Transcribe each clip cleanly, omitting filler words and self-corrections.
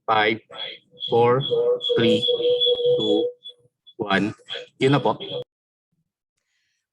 5, 4, 3, 2, 1. Yun na po.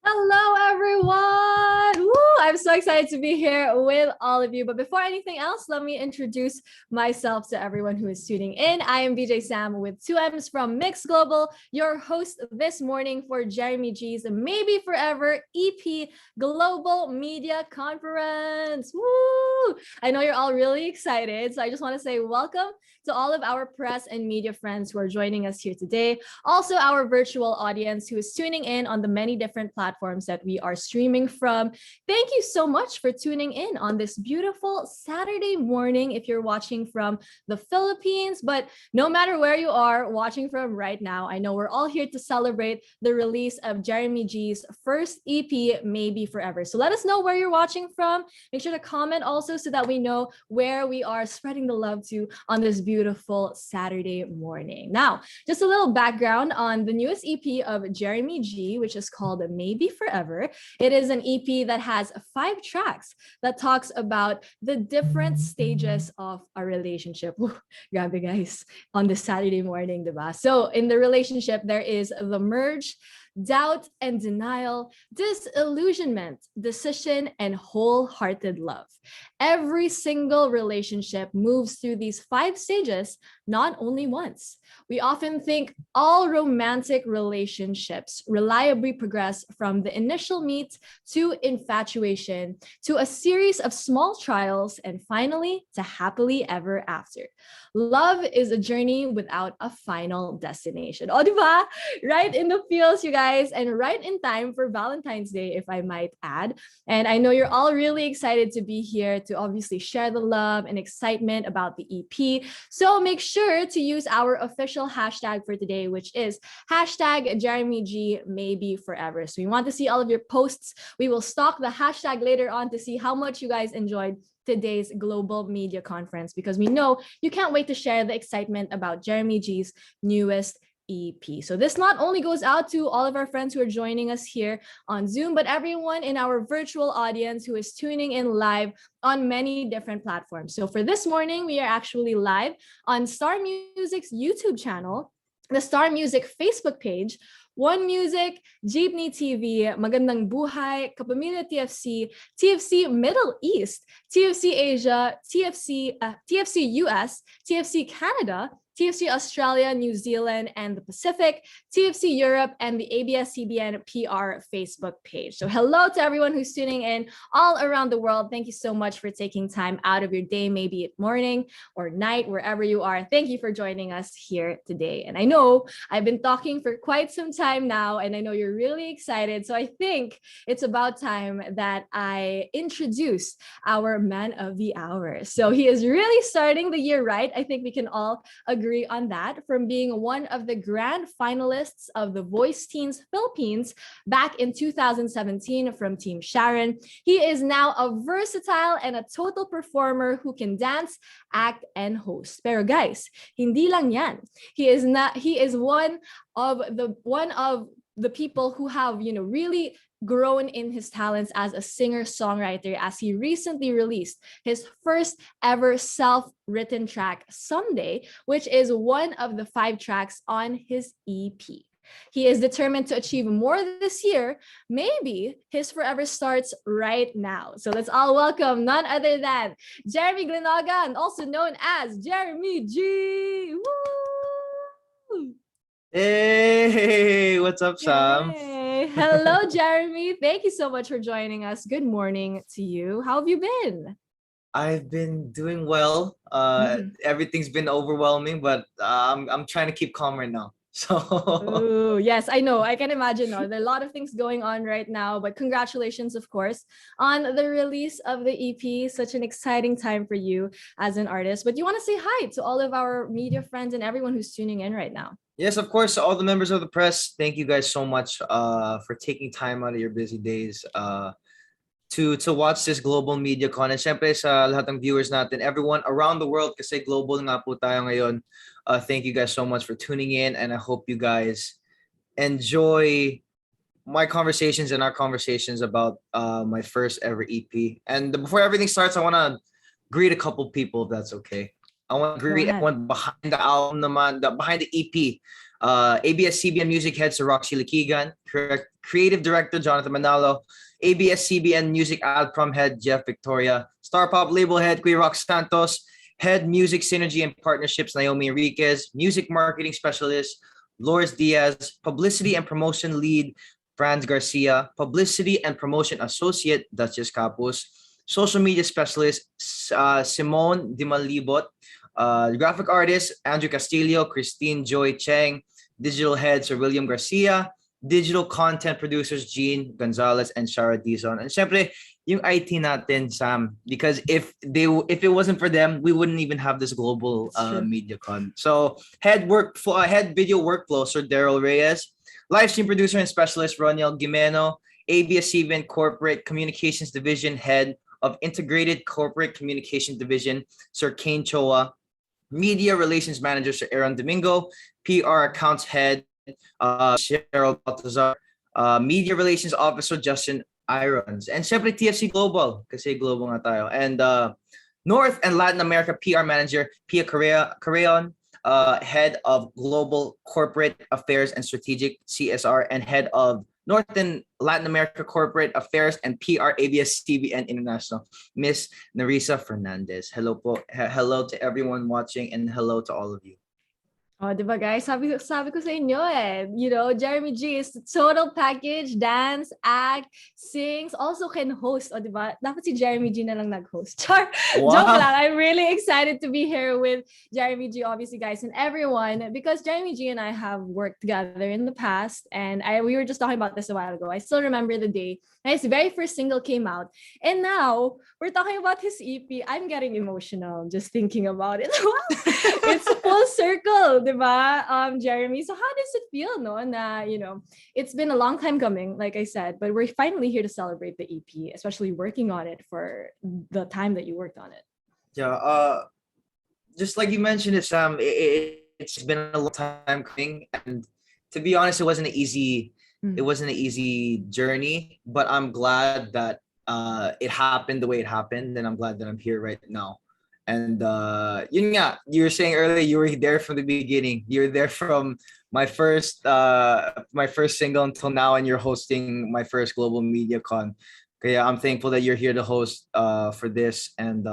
Hello, everyone! Woo! I'm so excited to be here with all of you. But before anything else, let me introduce myself to everyone who is tuning in. I am BJ Sam with 2M's from Mix Global, your host this morning for Jeremy G's Maybe Forever EP Global Media Conference. Woo! I know you're all really excited. So I just want to say welcome to all of our press and media friends who are joining us here today. Also, our virtual audience who is tuning in on the many different platforms that we are streaming from. Thank you so much for tuning in on this beautiful Saturday morning if you're watching from the Philippines. But no matter where you are watching from right now, I know we're all here to celebrate the release of Jeremy G's first EP, Maybe Forever. So let us know where you're watching from. Make sure to comment also so that we know where we are spreading the love to on this beautiful Saturday morning. Now, just a little background on the newest EP of Jeremy G, which is called Maybe Forever. It is an EP that has 5 tracks that talks about the different stages of a relationship. Woo, grabe guys, on this Saturday morning, diba? So in the relationship, there is the merge, doubt and denial, disillusionment, decision, and wholehearted love. Every single relationship moves through these 5 stages, not only once. We often think all romantic relationships reliably progress from the initial meet to infatuation, to a series of small trials, and finally to happily ever after. Love is a journey without a final destination. O, diba? Right in the feels, you guys, and right in time for Valentine's Day, if I might add. And I know you're all really excited to be here to obviously share the love and excitement about the EP. So make sure to use our official hashtag for today, which is hashtag Jeremy G Maybe Forever. So we want to see all of your posts. We will stalk the hashtag later on to see how much you guys enjoyed today's global media conference, because we know you can't wait to share the excitement about Jeremy G's newest EP. So this not only goes out to all of our friends who are joining us here on Zoom, but everyone in our virtual audience who is tuning in live on many different platforms. So for this morning, we are actually live on Star Music's YouTube channel, the Star Music Facebook page, One Music, Jeepney TV, Magandang Buhay, Kapamilya TFC, TFC Middle East, TFC Asia, TFC US, TFC Canada, TFC Australia, New Zealand, and the Pacific, TFC Europe, and the ABS-CBN PR Facebook page. So hello to everyone who's tuning in all around the world. Thank you so much for taking time out of your day, maybe at morning or night, wherever you are. Thank you for joining us here today. And I know I've been talking for quite some time now, and I know you're really excited. So I think it's about time that I introduce our man of the hour. So he is really starting the year right. I think we can all agree on that, from being one of the grand finalists of the Voice Teens Philippines back in 2017 from Team Sharon. He is now a versatile and a total performer who can dance, act, and host. Pero guys, hindi lang yan. He is one of the people who have, really grown in his talents as a singer-songwriter, as he recently released his first ever self-written track, Someday, which is one of the 5 tracks on his EP. He is determined to achieve more this year. Maybe his forever starts right now. So let's all welcome none other than Jeremy Glenogan, also known as Jeremy G. Woo! Hey, what's up, Sam? Yay. Hello, Jeremy. Thank you so much for joining us. Good morning to you. How have you been? I've been doing well. Everything's been overwhelming, but I'm trying to keep calm right now. So Ooh, yes, I know. I can imagine. No, there are a lot of things going on right now, but congratulations, of course, on the release of the EP. Such an exciting time for you as an artist. But you want to say hi to all of our media friends and everyone who's tuning in right now. yes, of course, all the members of the press, thank you guys so much for taking time out of your busy days to watch this global media con. And syempre sa lahat ng viewers natin, everyone around the world, kasi global nga po tayo ngayon. Thank you guys so much for tuning in, and I hope you guys enjoy my conversations and our conversations about my first ever EP. And before everything starts, I want to greet a couple people, if that's okay. I want to Go greet ahead. everyone behind the album naman, behind the EP. ABS-CBN Music Head, Sir Roxy Likigan, Creative Director Jonathan Manalo, ABS-CBN Music Album Head Jeff Victoria, Star Pop Label Head Kuya Rox Santos, Head Music Synergy and Partnerships Naomi Enriquez, Music Marketing Specialist Lourdes Diaz, Publicity and Promotion Lead Franz Garcia, Publicity and Promotion Associate Duchess Capus, Social Media Specialist Simone Dimalibot, Graphic Artist Andrew Castillo, Christine Joy Cheng, Digital Head Sir William Garcia, Digital Content Producers Jean Gonzalez and Shara Dizon. And syempre, yung IT natin, Sam, because if it wasn't for them, we wouldn't even have this global MediaCon. So head video workflow Sir Daryl Reyes, live stream producer and specialist Roniel Gimeno, ABS-CBN Corporate Communications Division Head of Integrated Corporate Communications Division Sir Kane Choa, Media Relations Manager Sir Aaron Domingo, PR Accounts Head Cheryl Baltazar, Media Relations Officer Justin Irons, and syempre TFC Global, kasi global nga tayo. And North and Latin America PR Manager Pia Carreon, Head of Global Corporate Affairs and Strategic CSR, and Head of North and Latin America Corporate Affairs and PR ABS-CBN International, Miss Narisa Fernandez. Hello po. Hello to everyone watching and hello to all of you. Oh, diba guys? Sabi ko sa inyo eh. You know, Jeremy G is the total package, dance, act, sings, also can host. O, diba? Dapat si Jeremy G na lang nag-host. Char! Wow. Joke lang. I'm really excited to be here with Jeremy G, obviously, guys, and everyone, because Jeremy G and I have worked together in the past, and we were just talking about this a while ago. I still remember the day his very first single came out, and now we're talking about his EP. I'm getting emotional just thinking about it. It's full circle, diba, Jeremy? So how does it feel, no? Na, you know, it's been a long time coming, like I said, but we're finally here to celebrate the EP, especially working on it for the time that you worked on it. Yeah, just like you mentioned it, Sam, it's been a long time coming, and to be honest, it wasn't an easy journey, but I'm glad that it happened the way it happened, and I'm glad that I'm here right now. And yun nga, you were saying earlier, you were there from the beginning. You're there from my first single until now, and you're hosting my first global MediaCon. Kaya I'm thankful that you're here to host for this, and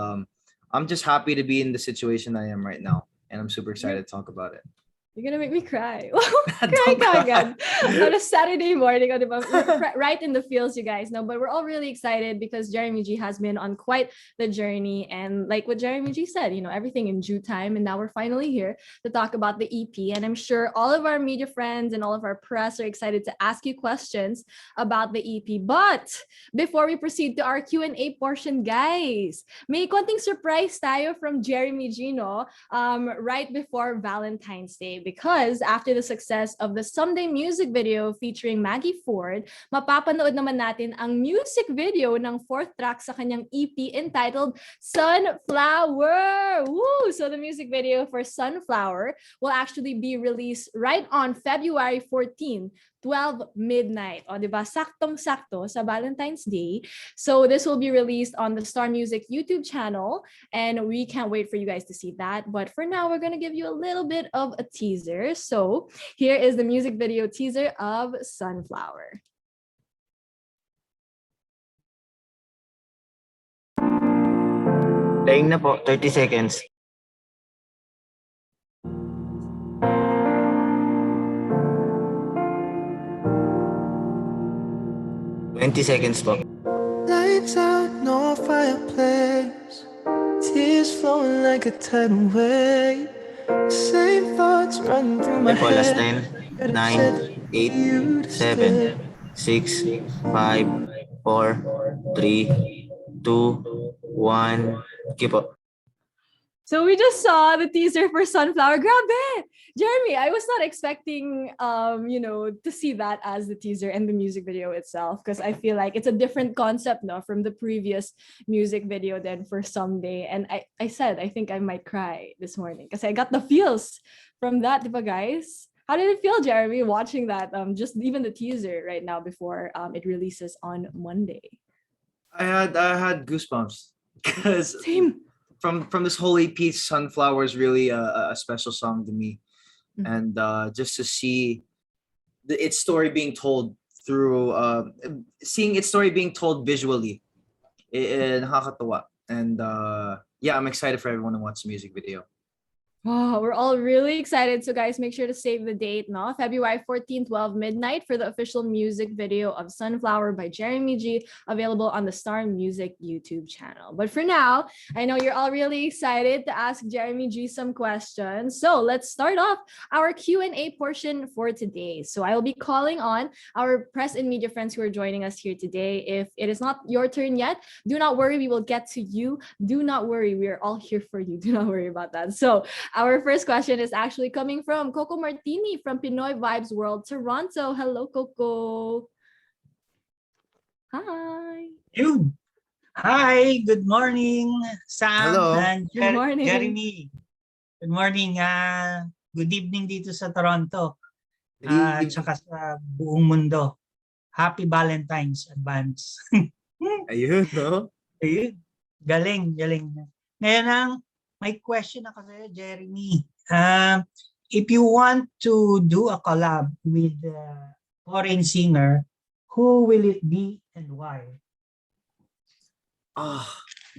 I'm just happy to be in the situation I am right now, and I'm super excited to talk about it. You're gonna make me cry. Cry ka agad. On a Saturday morning, right in the feels, you guys know. But we're all really excited because Jeremy G has been on quite the journey. And like what Jeremy G said, you know, everything in due time. And now we're finally here to talk about the EP. And I'm sure all of our media friends and all of our press are excited to ask you questions about the EP. But before we proceed to our Q&A portion, guys, may konting surprise tayo from Jeremy G, no? Right before Valentine's Day. Because after the success of the Someday music video featuring Maggie Ford, mapapanood naman natin ang music video ng fourth track sa kanyang EP entitled Sunflower. Woo! So the music video for Sunflower will actually be released right on February 14, 12 midnight. O, diba? Saktong-sakto sa Valentine's Day. So this will be released on the Star Music YouTube channel, and we can't wait for you guys to see that. But for now, we're going to give you a little bit of a teaser. So here is the music video teaser of Sunflower. Playing na po, 30 seconds. $20 po. Lights out, no fireplace. Tears flowing like a tidal wave. Same thoughts running through my Okay po, last head. 10, 9, 8, 7, 6, 5, 4, 3, 2, 1. Okay po. So we just saw the teaser for Sunflower. Grabe! Jeremy, I was not expecting, you know, to see that as the teaser and the music video itself, because I feel like it's a different concept, no, from the previous music video than for Someday. And I said, I think I might cry this morning because I got the feels from that, diba, guys? How did it feel, Jeremy, watching that, just even the teaser right now before it releases on Monday? I had goosebumps because Same. from this whole EP, Sunflower is really a special song to me, Mhm. and just to see its story being told through seeing its story being told visually, nakakatuwa. And yeah, I'm excited for everyone to watch the music video. Wow, we're all really excited. So guys, make sure to save the date, no? February 14th, 12 midnight for the official music video of Sunflower by Jeremy G, available on the Star Music YouTube channel. But for now, I know you're all really excited to ask Jeremy G some questions. So let's start off our Q&A portion for today. So I will be calling on our press and media friends who are joining us here today. If it is not your turn yet, do not worry, we will get to you. Do not worry, we are all here for you. Do not worry about that. So our first question is actually coming from Coco Martini from Pinoy Vibes World, Toronto. Hello, Coco. Hi. You. Hi, good morning, Sam Hello. and Good morning. Jeremy. Good morning. Good evening dito sa Toronto. Good At evening. saka sa buong mundo. Happy Valentine's advance. Ayun, no? Ayun. Galing. Ngayon may question ako sa'yo, Jeremy. If you want to do a collab with a foreign singer, who will it be and why?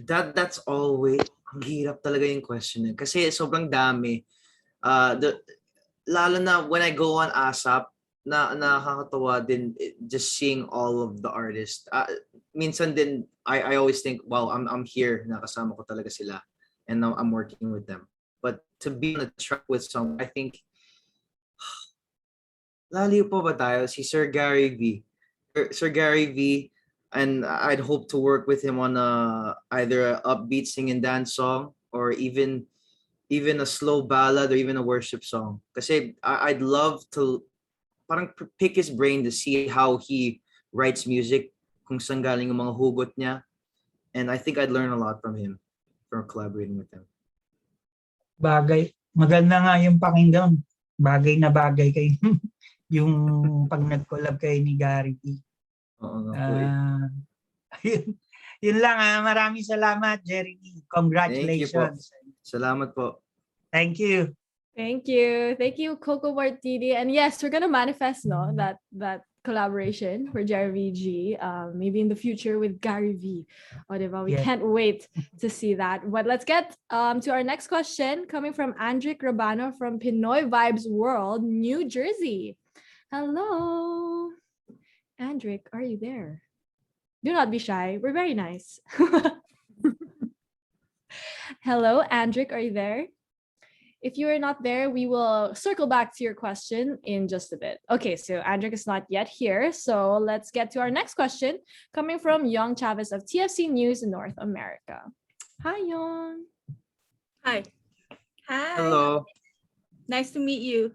That's always ang hirap talaga yung question eh. Kasi sobrang dami. Lalo na when I go on ASAP, nakakatawa din just seeing all of the artists. Minsan din I always think, wow, I'm here, nakasama ko talaga sila, and now I'm working with them. But to be on a track with someone, I think laliw pa ba tayo? Si Sir Gary V. Sir Gary V, and I'd hope to work with him on either a upbeat sing and dance song, or even a slow ballad, or even a worship song. Kasi I'd love to parang pick his brain to see how he writes music, kung saan galing yung mga hugot niya. And I think I'd learn a lot from him, from collaborating with him. Bagay. Maganda nga yung pakinggan. Bagay na bagay kayo. Yung pag nag-collab kayo ni Gary V. Oo nga po eh. Yun lang. Maraming salamat, Jeremy. Congratulations. Salamat po. Thank you. Thank you, Coco Martini. And yes, we're gonna manifest that collaboration for Jeremy G. Maybe in the future with Gary V. O, diba? We Yes. can't wait to see that. But let's get to our next question, coming from Andric Rabano from Pinoy Vibes World, New Jersey. Hello, Andric, are you there? Do not be shy. We're very nice. Hello, Andric, are you there? If you are not there, we will circle back to your question in just a bit. Okay, so Andric is not yet here. So let's get to our next question, coming from Young Chavez of TFC News in North America. Hi, Young. Hi. Hello. Nice to meet you.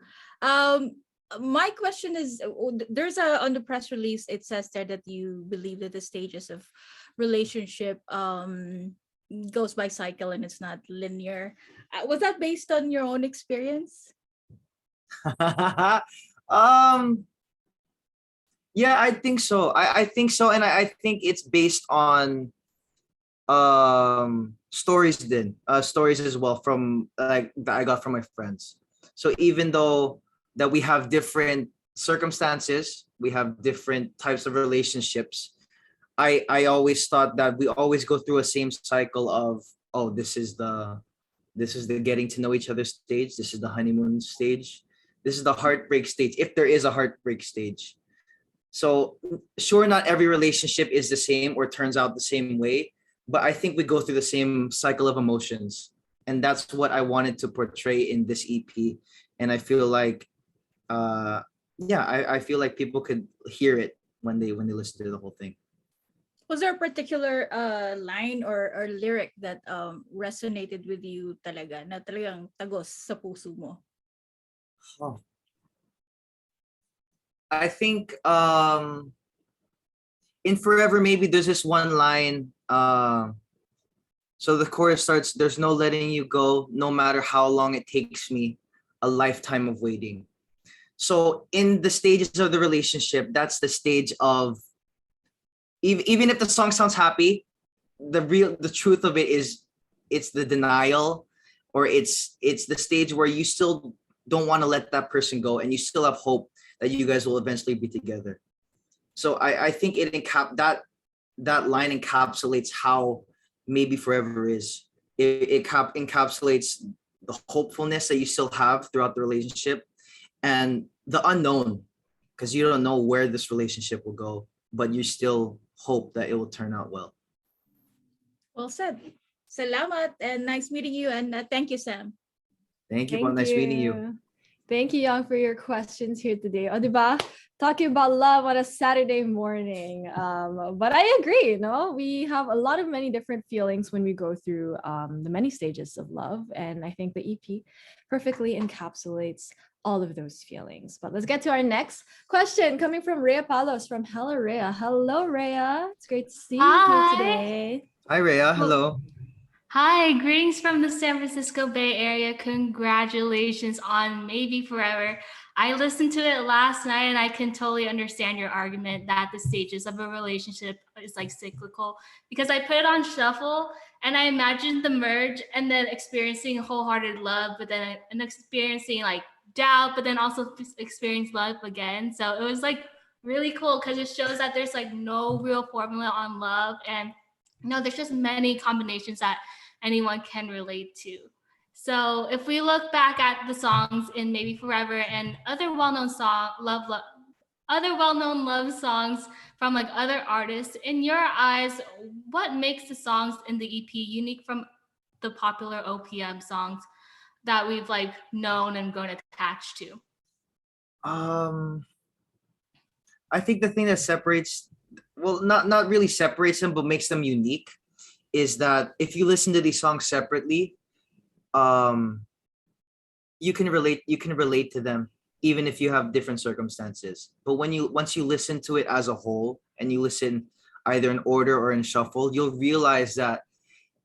My question is, there's on the press release, it says there that you believe that the stages of relationship goes by cycle and it's not linear. Was that based on your own experience? Yeah, I think so. I think so, and I think it's based on stories stories as well, from like that I got from my friends. So even though that we have different circumstances, we have different types of relationships, I always thought that we always go through a same cycle of, oh, this is the getting to know each other stage, this is the honeymoon stage, this is the heartbreak stage, if there is a heartbreak stage. So sure, not every relationship is the same or turns out the same way, but I think we go through the same cycle of emotions, and that's what I wanted to portray in this EP. And I feel like I feel like people could hear it when they listen to the whole thing. Was there a particular line or lyric that resonated with you talaga, na talagang tagos sa puso mo? Oh. I think in Forever, maybe there's this one line. So the chorus starts, "There's no letting you go, no matter how long it takes me, a lifetime of waiting." So in the stages of the relationship, that's the stage of, even if the song sounds happy, the truth of it is it's the denial, or it's the stage where you still don't want to let that person go, and you still have hope that you guys will eventually be together. So I think that line encapsulates how Maybe Forever is. It encapsulates the hopefulness that you still have throughout the relationship, and the unknown, because you don't know where this relationship will go, but you still hope that it will turn out well. Well said. Salamat and nice meeting you, and thank you, Sam. Thank you, Paul. Nice meeting you. Thank you, Young, for your questions here today. O, diba? Talking about love on a Saturday morning. But I agree, we have a lot of many different feelings when we go through the many stages of love. And I think the EP perfectly encapsulates all of those feelings. But let's get to our next question coming from Rhea Palos from Hello Rhea. Hello, Rhea. It's great to see you here today. Hi, Rhea. Hello. Hi, greetings from the San Francisco Bay Area. Congratulations on Maybe Forever. I listened to it last night and I can totally understand your argument that the stages of a relationship is like cyclical, because I put it on shuffle and I imagined the merge and then experiencing wholehearted love, but then and experiencing like doubt, but then also experience love again. So it was like really cool because it shows that there's like no real formula on love, and there's just many combinations that anyone can relate to. So if we look back at the songs in Maybe Forever and other well-known love songs from like other artists, in your eyes, what makes the songs in the EP unique from the popular OPM songs that we've like known and grown attached to? I think the thing that separates, well, not really separates them, but makes them unique, is that if you listen to these songs separately, you can relate to them even if you have different circumstances. But once you listen to it as a whole, and you listen either in order or in shuffle, you'll realize that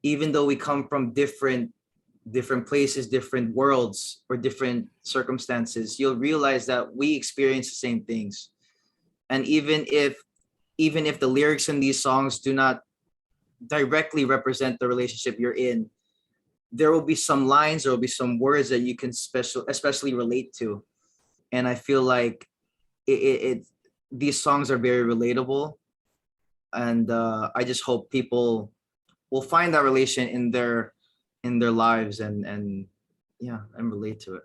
even though we come from different places, different worlds, or different circumstances, you'll realize that we experience the same things. And even if the lyrics in these songs do not directly represent the relationship you're in, there will be some lines, there will be some words that you can especially relate to. And I feel like these songs are very relatable, and I just hope people will find that relation in their lives, and relate to it.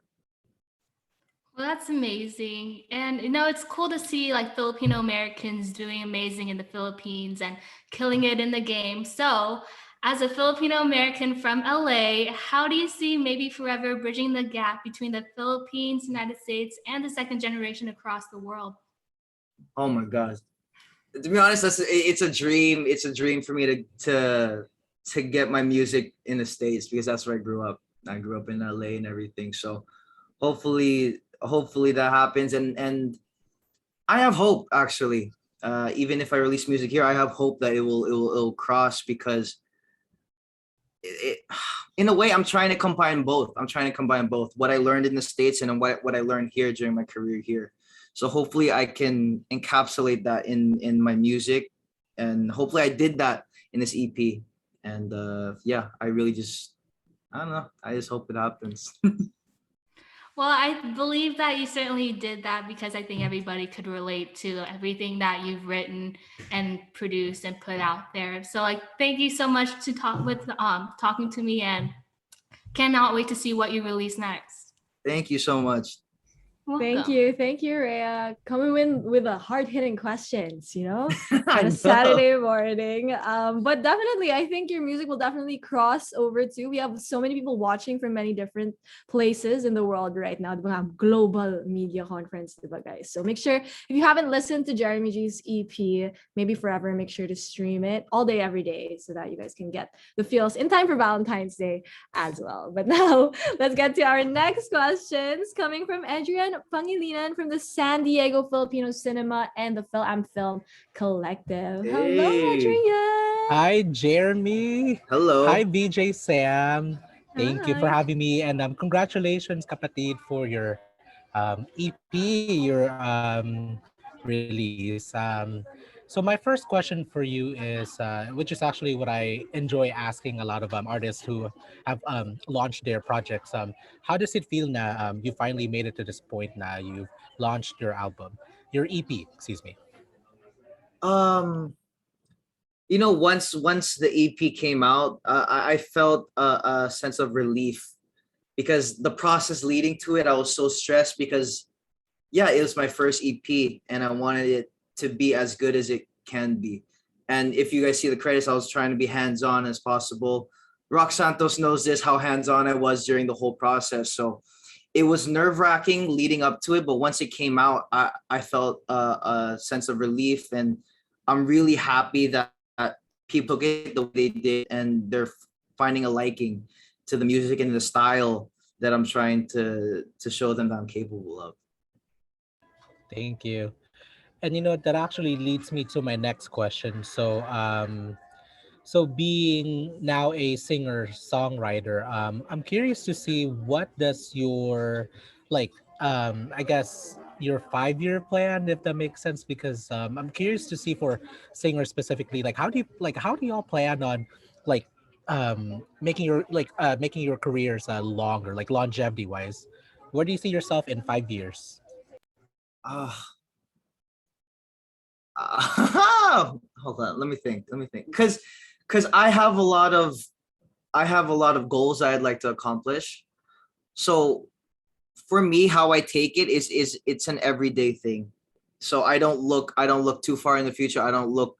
Well, that's amazing. And it's cool to see like Filipino Americans doing amazing in the Philippines and killing it in the game. So as a Filipino American from LA, how do you see Maybe Forever bridging the gap between the Philippines, United States, and the second generation across the world? Oh my God. To be honest, it's a dream. It's a dream for me to get my music in the States, because that's where I grew up. I grew up in LA and everything. So hopefully that happens, and I have hope, actually. Even if I release music here, I have hope that it will cross, because in a way I'm trying to combine both. What I learned in the States and what I learned here during my career here. So hopefully I can encapsulate that in my music, and hopefully I did that in this EP. And I don't know. I just hope it happens. Well, I believe that you certainly did that, because I think everybody could relate to everything that you've written and produced and put out there. So thank you so much to talking to me, and cannot wait to see what you release next. Thank you so much. Thank you, Rhea. Coming in with a hard-hitting questions, on I a know. Saturday morning. But definitely, I think your music will definitely cross over too. We have so many people watching from many different places in the world right now. We have global media conference, diba, guys? So make sure, if you haven't listened to Jeremy G's EP, Maybe Forever, make sure to stream it all day, every day, so that you guys can get the feels in time for Valentine's Day as well. But now, let's get to our next questions coming from Adrian Pangilinan from the San Diego Filipino Cinema and the Film Collective. Hello, Hey. Adrian. Hi, Jeremy. Hello. Hi, BJ Sam. Thank you for Hi. having me, and congratulations, kapatid, for your EP, your release. So my first question for you is, which is actually what I enjoy asking a lot of artists who have launched their projects. How does it feel now? You finally made it to this point. Now you've launched your album, your EP. Excuse me. Um, once the EP came out, I felt a sense of relief because the process leading to it, I was so stressed because yeah, it was my first EP and I wanted it to be as good as it can be. And if you guys see the credits, I was trying to be hands-on as possible. Rock Santos knows this, how hands-on I was during the whole process. So it was nerve-wracking leading up to it, but once it came out, I felt a sense of relief, and I'm really happy that people get the way they did and they're finding a liking to the music and the style that I'm trying to show them that I'm capable of. Thank you. And that actually leads me to my next question. So being now a singer songwriter, I'm curious to see what does your like I guess your 5-year plan, if that makes sense, because I'm curious to see for singers specifically, like how do y'all plan on like making your careers longer, like longevity wise? Where do you see yourself in 5 years? Uh, hold on, let me think, because I have a lot of goals I'd like to accomplish. So for me, how I take it is it's an everyday thing. So I don't look too far in the future. I don't look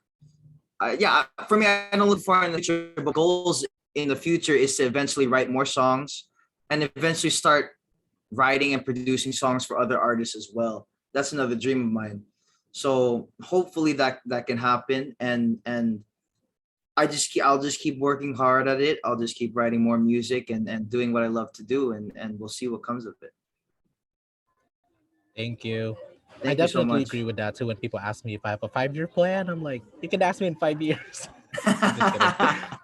yeah, for me, I don't look far in the future, but goals in the future is to eventually write more songs and eventually start writing and producing songs for other artists as well. That's another dream of mine. So hopefully that can happen, and I'll just keep working hard at it. I'll just keep writing more music and doing what I love to do, and we'll see what comes of it. Thank you. I Thank you so definitely much. agree with that too. When people ask me if I have a 5-year plan, I'm like, you can ask me in 5 years. I'm just kidding.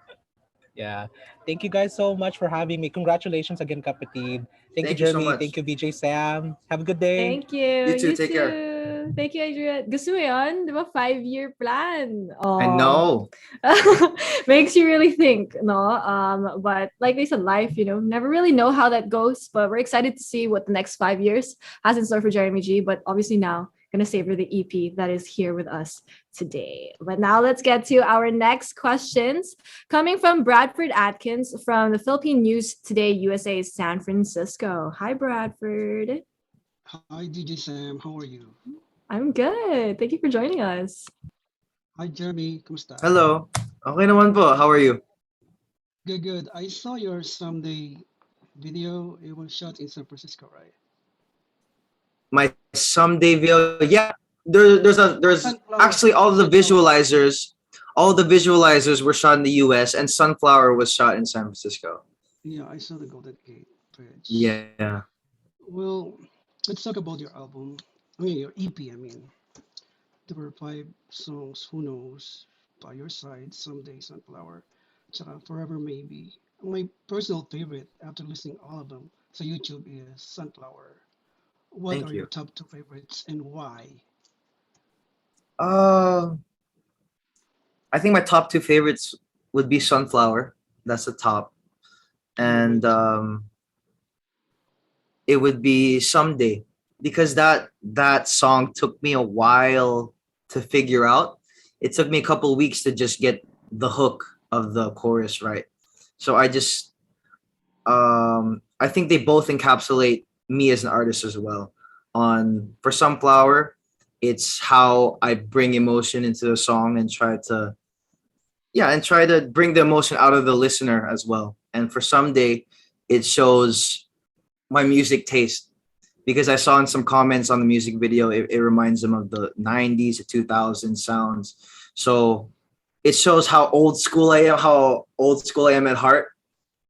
Yeah. Thank you guys so much for having me. Congratulations again, Kapatid. Thank you, Thank you so Jeremy. much. Thank you, VJ Sam. Have a good day. Thank you. You too, You take care. too. Thank you, Adrian. Gusto mo yun? Di ba? 5-year plan. I Oh. know. Makes you really think, no? But like they said, life, never really know how that goes. But we're excited to see what the next 5 years has in store for Jeremy G. But obviously now, gonna savor the EP that is here with us today. But now let's get to our next questions. Coming from Bradford Atkins from the Philippine News Today USA San Francisco. Hi, Bradford. Hi, DJ Sam. How are you? I'm good. Thank you for joining us. Hi, Jeremy. Kumusta? Hello. Okay naman po. How are you? Good, good. I saw your someday video. It was shot in San Francisco, right? My someday video. Yeah. There's Sunflower. actually Sunflower. all the visualizers were shot in the US and Sunflower was shot in San Francisco. Yeah, I saw the Golden Gate Bridge. Yeah. Well, let's talk about your album. I mean, your EP, I mean. There were 5 songs, Who Knows, By Your Side, Someday, Sunflower, tsaka Forever Maybe. My personal favorite after listening all of them so YouTube is Sunflower. What Thank are your you. top 2 favorites and why? Uh I think my top two favorites would be Sunflower. That's the top. Yeah, mine And too. it would be Someday, because that song took me a while to figure out. It took me a couple of weeks to just get the hook of the chorus right. So I think they both encapsulate me as an artist as well. On For Sunflower, it's how I bring emotion into the song and try to bring the emotion out of the listener as well. And for Someday, it shows my music taste, because I saw in some comments on the music video, it reminds them of the 90s to 2000s sounds. So it shows how old school I am at heart.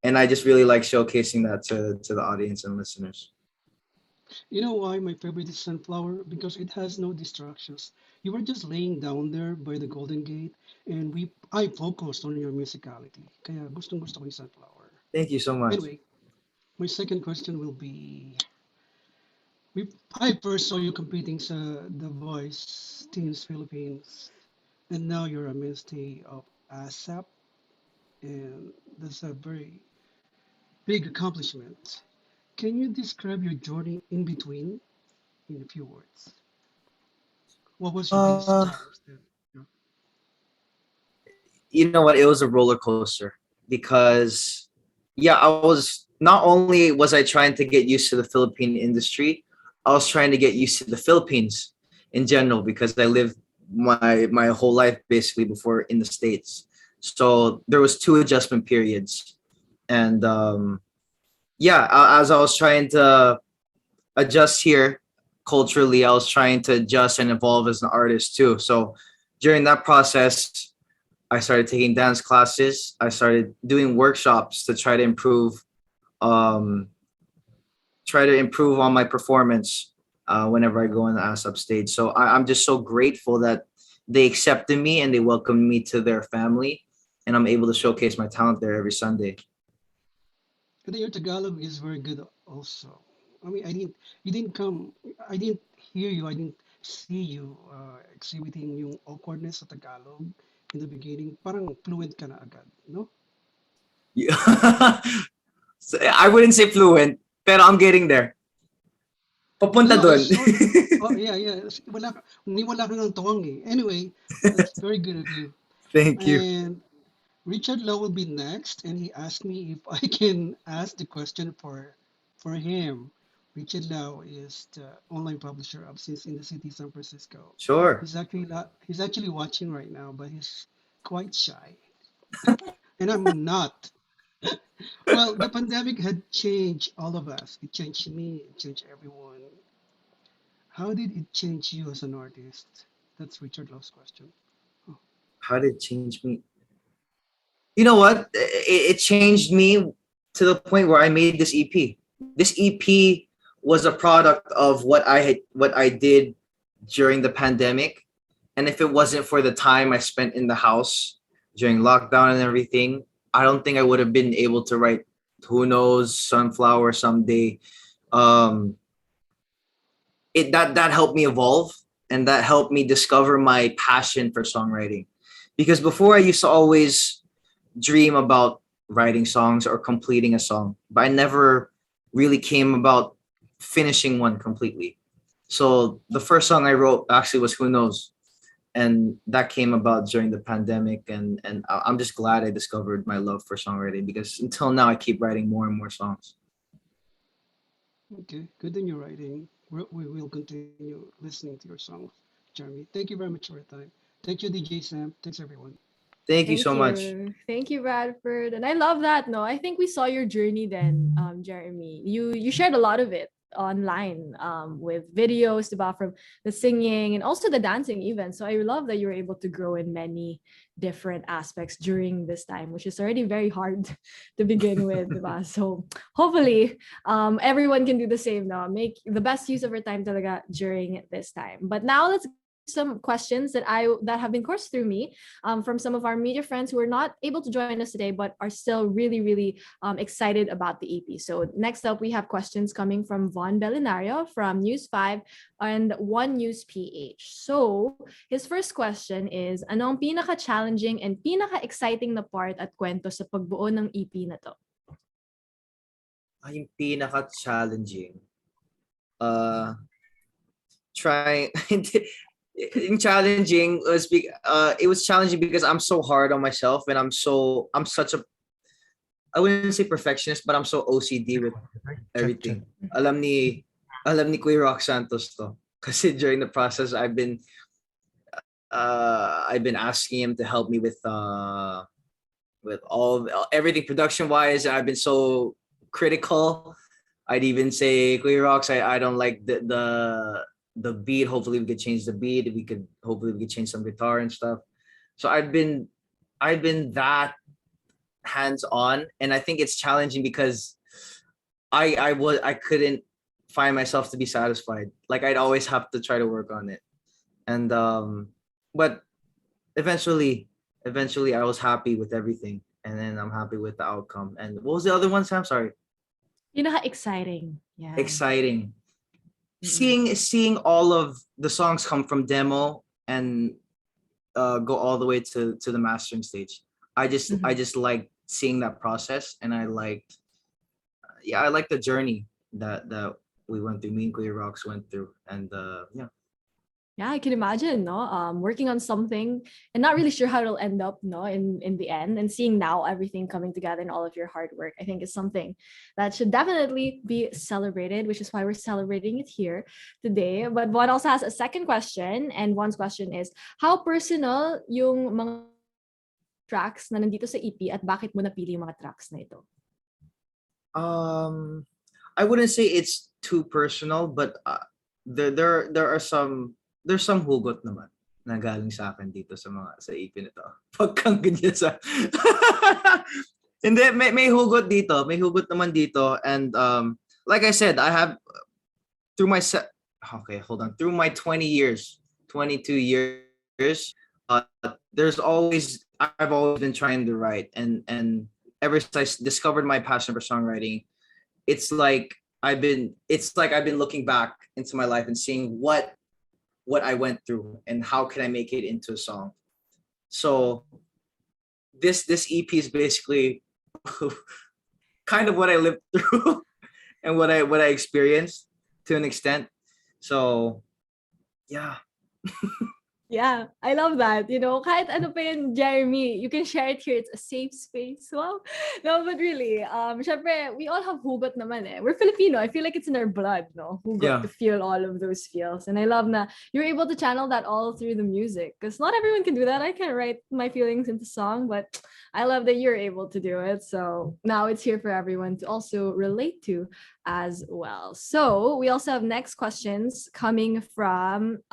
And I just really like showcasing that to the audience and listeners. You know why my favorite is Sunflower? Because it has no distractions. You were just laying down there by the Golden Gate, and I focused on your musicality. Kaya gustong gusto ko yung Sunflower. Thank you so much. Anyway, my second question will be, I first saw you competing sa The Voice Teens Philippines. and now you're a mainstay of ASAP, and that's a very big accomplishment. Can you describe your journey in between in a few words? What was your biggest Uh, challenge then? Yeah. you know what? It was a roller coaster because, yeah, I was not only was I trying to get used to the Philippine industry, I was trying to get used to the Philippines in general because I lived my whole life basically before in the States. So there was two adjustment periods, and yeah, as I was trying to adjust here culturally, I was trying to adjust and evolve as an artist too. So during that process, I started taking dance classes. I started doing workshops to um, try to improve on my performance whenever I go on the ASAP stage. So I'm just so grateful that they accepted me and they welcomed me to their family, and I'm able to showcase my talent there every Sunday. And then your Tagalog is very good also. I mean, you didn't come, I didn't hear you, I didn't see you exhibiting yung awkwardness sa Tagalog in the beginning. Parang fluent ka na agad, no? Yeah. So, I wouldn't say fluent, pero I'm getting there. Papunta No, I dun. saw, oh yeah, yeah. Wala ka ng tuwang eh. Anyway, that's very good of you. Thank you. And Richard Lowe will be next, and he asked me if I can ask the question for him. Richard Lowe is the online publisher of Since in the City, San Francisco. Sure. He's actually watching right now, but he's quite shy, and I'm not. Well, the pandemic had changed all of us. It changed me. It changed everyone. How did it change you as an artist? That's Richard Lowe's question. Oh, How did it change me? You know what? It changed me to the point where I made this EP. This EP was a product of what I did during the pandemic. And if it wasn't for the time I spent in the house during lockdown and everything, I don't think I would have been able to write Who Knows, Sunflower Someday. Um, that helped me evolve, and that helped me discover my passion for songwriting. Because before I used to always dream about writing songs or completing a song, but I never really came about finishing one completely. So the first song I wrote actually was Who Knows, and that came about during the pandemic, and I'm just glad I discovered my love for songwriting because until now I keep writing more and more songs. okay, good in your writing. We will continue listening to your songs, Jeremy. Thank you very much for your time. Thank you, DJ Sam. Thanks, everyone. Thank you Thank so much. you. Thank you, Bradford. And I love that. No, I think we saw your journey then, Jeremy. You shared a lot of it online with videos about from the singing and also the dancing even. So I love that you were able to grow in many different aspects during this time, which is already very hard to begin with. Diba? So hopefully everyone can do the same now. Make the best use of your time talaga during this time. But now let's some questions that have been coursed through me from some of our media friends who are not able to join us today but are still really excited about the EP. So next up we have questions coming from Von Belinario from News 5 and One News PH. So his first question is, anong pinaka-challenging and pinaka-exciting na part at kwento sa pagbuo ng EP na to? Yung pinaka-challenging. Uh, trying in challenging was it was challenging because I'm so hard on myself, and I'm such a, I wouldn't say perfectionist, but I'm so OCD with everything. Alam ni Kuya Rock Santos to. Kasi during the process I've been asking him to help me with all everything production wise, and I've been so critical. I'd even say, Kuya Rocks, I don't like the beat. Hopefully we could change the beat. Hopefully we could change some guitar and stuff. So I've been that hands on, and I think it's challenging because I couldn't find myself to be satisfied. Like I'd always have to try to work on it, and but eventually I was happy with everything, and then I'm happy with the outcome. And what was the other one, Sam? Sorry. Pinaka-exciting. Yeah. Exciting. Mm-mm. Seeing all of the songs come from demo and go all the way to the mastering stage. I Mhm. just like seeing that process, and I liked, yeah, I like the journey that we went through. Me and Kuya Rocks went through, and yeah. Yeah, I can imagine, no? Working on something and not really sure how it'll end up, no, in the end, and seeing now everything coming together and all of your hard work, I think is something that should definitely be celebrated, which is why we're celebrating it here today. But Juan also has a second question, and one's question is, how personal yung mga tracks na nandito sa EP at bakit mo napili yung mga tracks na ito? I wouldn't say it's too personal, but there are there's some hugot naman na galing sa akin dito sa EP nito. Pagkang ganyan sa Hindi, may hugot dito. May hugot naman dito, and like I said, I have through my okay, hold on. Through my 20 years, 22 years, there's always I've always been trying to write, and ever since I discovered my passion for songwriting, it's like I've been looking back into my life and seeing what I went through and how can I make it into a song. So this EP is basically kind of what I lived through and what I experienced to an extent. So yeah. Yeah, I love that. You know, kahit ano pa yun, Jeremy, you can share it here. It's a safe space. Wow. No, but really, syempre, we all have hugot naman eh. We're Filipino. I feel like it's in our blood, no? Hugot Yeah. to feel all of those feels. And I love na you're able to channel that all through the music. Because not everyone can do that. I can't write my feelings into song, but I love that you're able to do it. So now it's here for everyone to also relate to as well. So we also have next questions coming from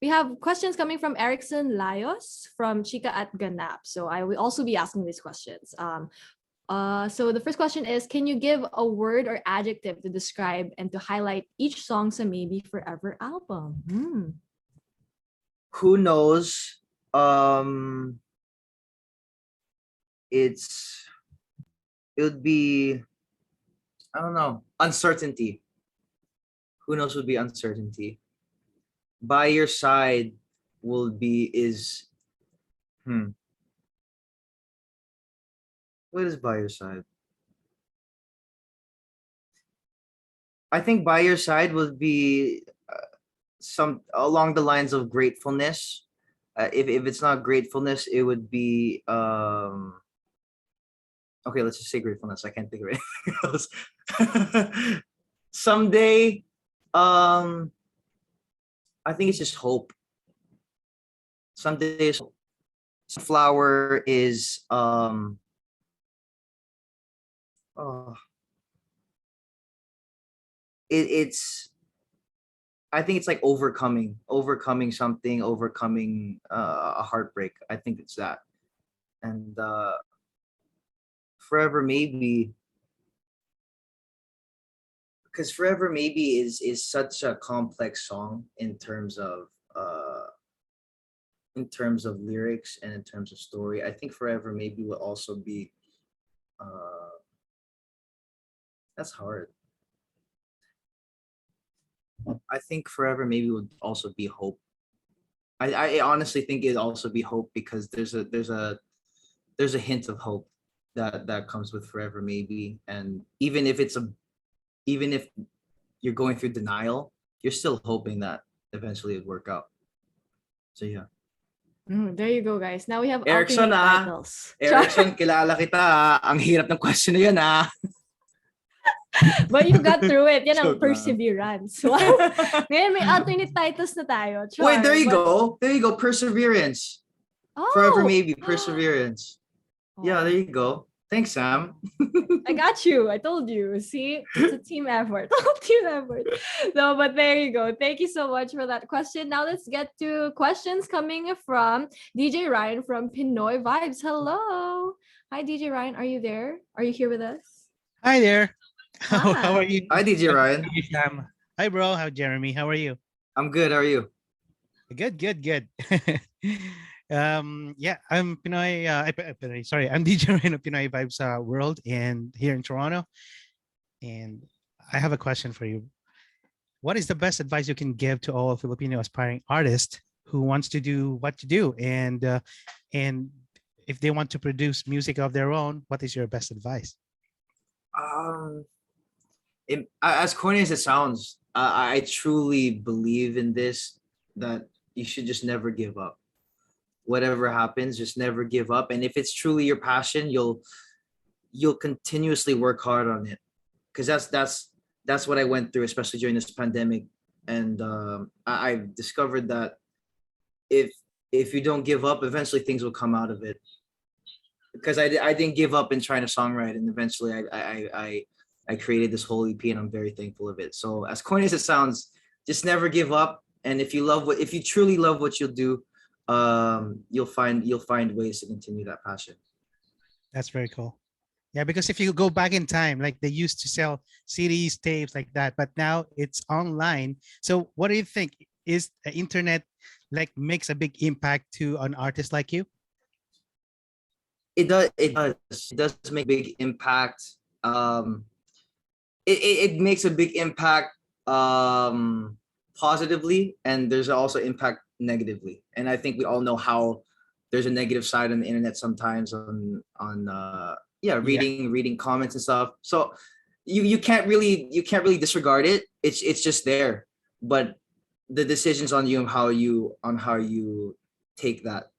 we have questions coming from Erickson Layos from Chica at Ganap. So I will also be asking these questions. So the first question is, can you give a word or adjective to describe and to highlight each song sa Maybe Forever album? Who knows? It would be, I don't know, uncertainty. Who knows would be uncertainty. By your side is what is by your side? I think by your side would be some along the lines of gratefulness. If it's not gratefulness, it would be okay, let's just say gratefulness. I can't think of anything else. Someday, I think it's just hope. Someday, flower is oh, it's I think it's like overcoming something, overcoming a heartbreak. I think it's that, and forever maybe, because forever maybe is such a complex song in terms of lyrics and in terms of story. I think forever maybe will also be that's hard. I think forever maybe would also be hope. I honestly think it'd also be hope, because there's a hint of hope that comes with forever maybe, and even if you're going through denial, you're still hoping that eventually it'd work out. So yeah. There you go, guys. Now we have Erickson, alternate titles. Erickson, kilala kita. Ang hirap ng question na yan, But you got through it. Yan ang Joke lang. perseverance. Wow. Ngayon may alternate titles na tayo. Wait, there you But- go. There you go. Perseverance. Oh. Forever maybe. Perseverance. Yeah, there you go. Thanks, Sam. I got you. I told you. See, it's a team effort. Team effort. No, but there you go. Thank you so much for that question. Now let's get to questions coming from DJ Ryan from Pinoy Vibes. Hello. Hi, DJ Ryan. Are you there? Are you here with us? Hi there. Hi. How are you? Hi, DJ Ryan. Hi, Sam. Hi, bro. How Jeremy? How are you? I'm good. How are you? Good. Yeah, I'm Pinoy. Sorry, I'm DJ Ryan of Pinoy Vibes World and here in Toronto. And I have a question for you. What is the best advice you can give to all Filipino aspiring artists who wants to do what you do, and if they want to produce music of their own, what is your best advice? Um, as corny as it sounds, I truly believe in this, that you should just never give up. Whatever happens, just never give up. And if it's truly your passion, you'll continuously work hard on it. Because that's what I went through, especially during this pandemic. And I've discovered that if you don't give up, eventually things will come out of it. Because I didn't give up in trying to songwrite, and eventually I created this whole EP, and I'm very thankful of it. So as corny as it sounds, just never give up. And if you truly love what you'll do, you'll find ways to continue that passion. That's very cool. Yeah, because if you go back in time, like they used to sell CDs, tapes like that, but now it's online. So what do you think? Is the internet like makes a big impact to an artist like you? It does. It does make a big impact. It makes a big impact positively, and there's also impact negatively. And I think we all know how there's a negative side on the internet sometimes on reading comments and stuff. So you can't really disregard it. It's just there. But the decision's on you on how you take that,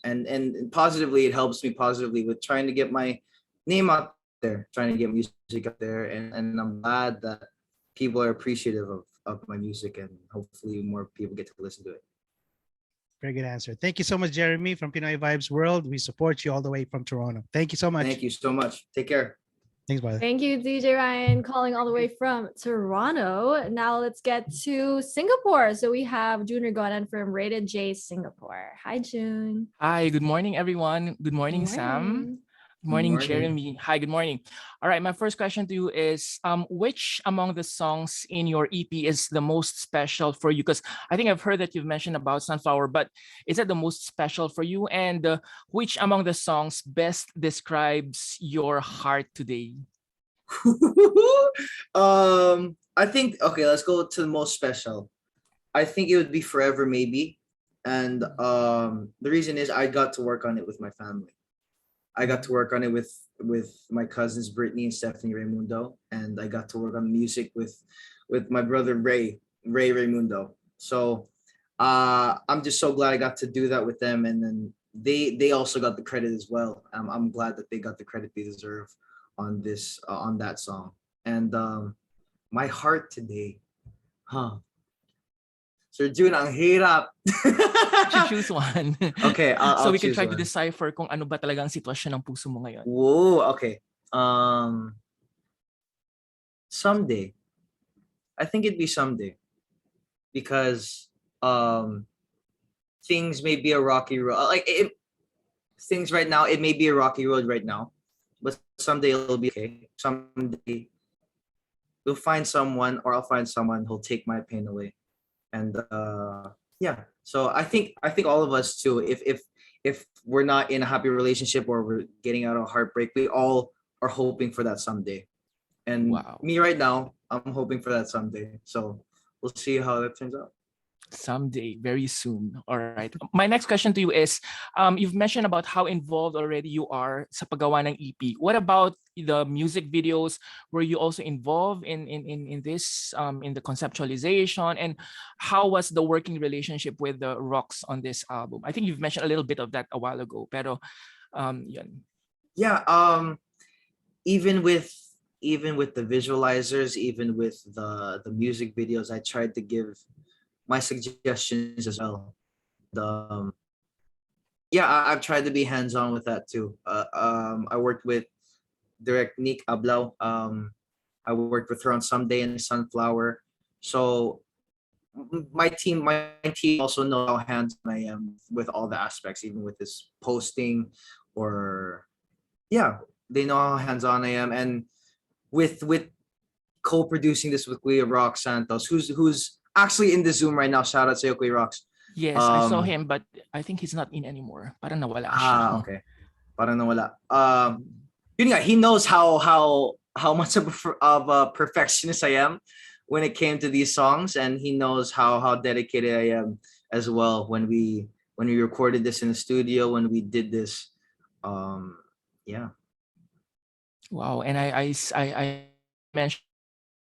and positively, it helps me positively with trying to get my name out there, trying to get music out there, and I'm glad that people are appreciative of my music, and hopefully more people get to listen to it. Very good answer. Thank you so much, Jeremy from Pinoy Vibes World. We support you all the way from Toronto. Thank you so much. Thank you so much. Take care. Thanks, brother. Thank you, DJ Ryan, calling all the way from Toronto. Now let's get to Singapore. So we have Junior Gonan from Rated J Singapore. Hi, June. Hi, good morning, everyone. Good morning, Sam. Good morning, morning. Jeremy. Hi, good morning. All right, my first question to you is, which among the songs in your EP is the most special for you? Because I think I've heard that you've mentioned about Sunflower, but is it the most special for you? And which among the songs best describes your heart today? I think, okay, let's go to the most special. I think it would be Forever Maybe. And the reason is I got to work on it with my family. I got to work on it with my cousins Brittany and Stephanie Raimundo, and I got to work on music with my brother Ray Raimundo. So I'm just so glad I got to do that with them, and then they also got the credit as well. I'm glad that they got the credit they deserve on this on that song. And my heart today, Sir June, ang hirap. You choose one. Okay, so I'll we can choose try one. to decipher kung ano ba talaga ang sitwasyon ng puso mo ngayon. Whoa, okay. Someday. I think it'd be someday. Because things may be a rocky road. Things right now, it may be a rocky road right now. But someday it'll be okay. Someday you'll find someone, or I'll find someone who'll take my pain away. And yeah, so I think all of us too, if we're not in a happy relationship or we're getting out of heartbreak, we all are hoping for that someday. And me right now, I'm hoping for that someday. So we'll see how that turns out. Someday, very soon. All right. My next question to you is, you've mentioned about how involved already you are sa paggawa ng EP. What about the music videos? Were you also involved in this, in the conceptualization? And how was the working relationship with the Rocks on this album? I think you've mentioned a little bit of that a while ago, pero yun. Yeah, even with the visualizers, even with the music videos, I tried to give my suggestions as well. I've tried to be hands-on with that too. I worked with Direct Nick Ablao. I worked with her on Someday and Sunflower. So my team also know how hands-on I am with all the aspects, even with this posting, or they know how hands-on I am. And with co-producing this with Kuya Rock Santos, who's actually in the Zoom right now. Shout out to Kuya Rocks. Yes, I saw him, but I think he's not in anymore. Parang nawala siya. Okay. Parang nawala. Yun nga, he knows how much of a perfectionist I am when it came to these songs, and he knows how dedicated I am as well when we recorded this in the studio, when we did this. Yeah. Wow, and I mentioned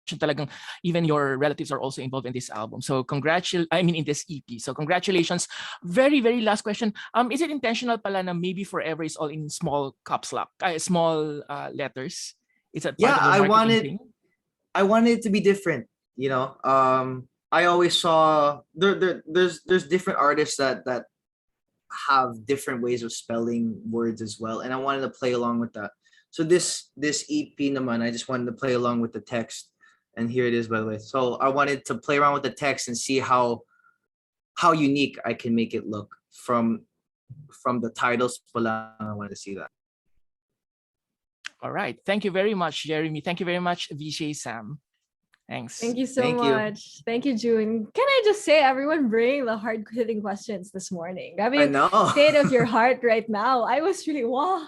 talagang even your relatives are also involved in this album. So in this EP. So congratulations. Very, very last question. Is it intentional pala na maybe forever is all in small caps lock, small letters? Is that part Yeah, of the marketing thing? I wanted it to be different, you know. I always saw there's different artists that have different ways of spelling words as well, and I wanted to play along with that. So this EP naman, I just wanted to play along with the text, and here it is, by the way. So I wanted to play around with the text and see how unique I can make it look from the titles pa lang. I wanted to see that. All right. Thank you very much, Jeremy. Thank you very much, VJ Sam. Thanks. Thank you so Thank you. much. Thank you, June. Can I just say, everyone bringing the hard-hitting questions this morning. I I mean, know. state of your heart right now. I was really, wow.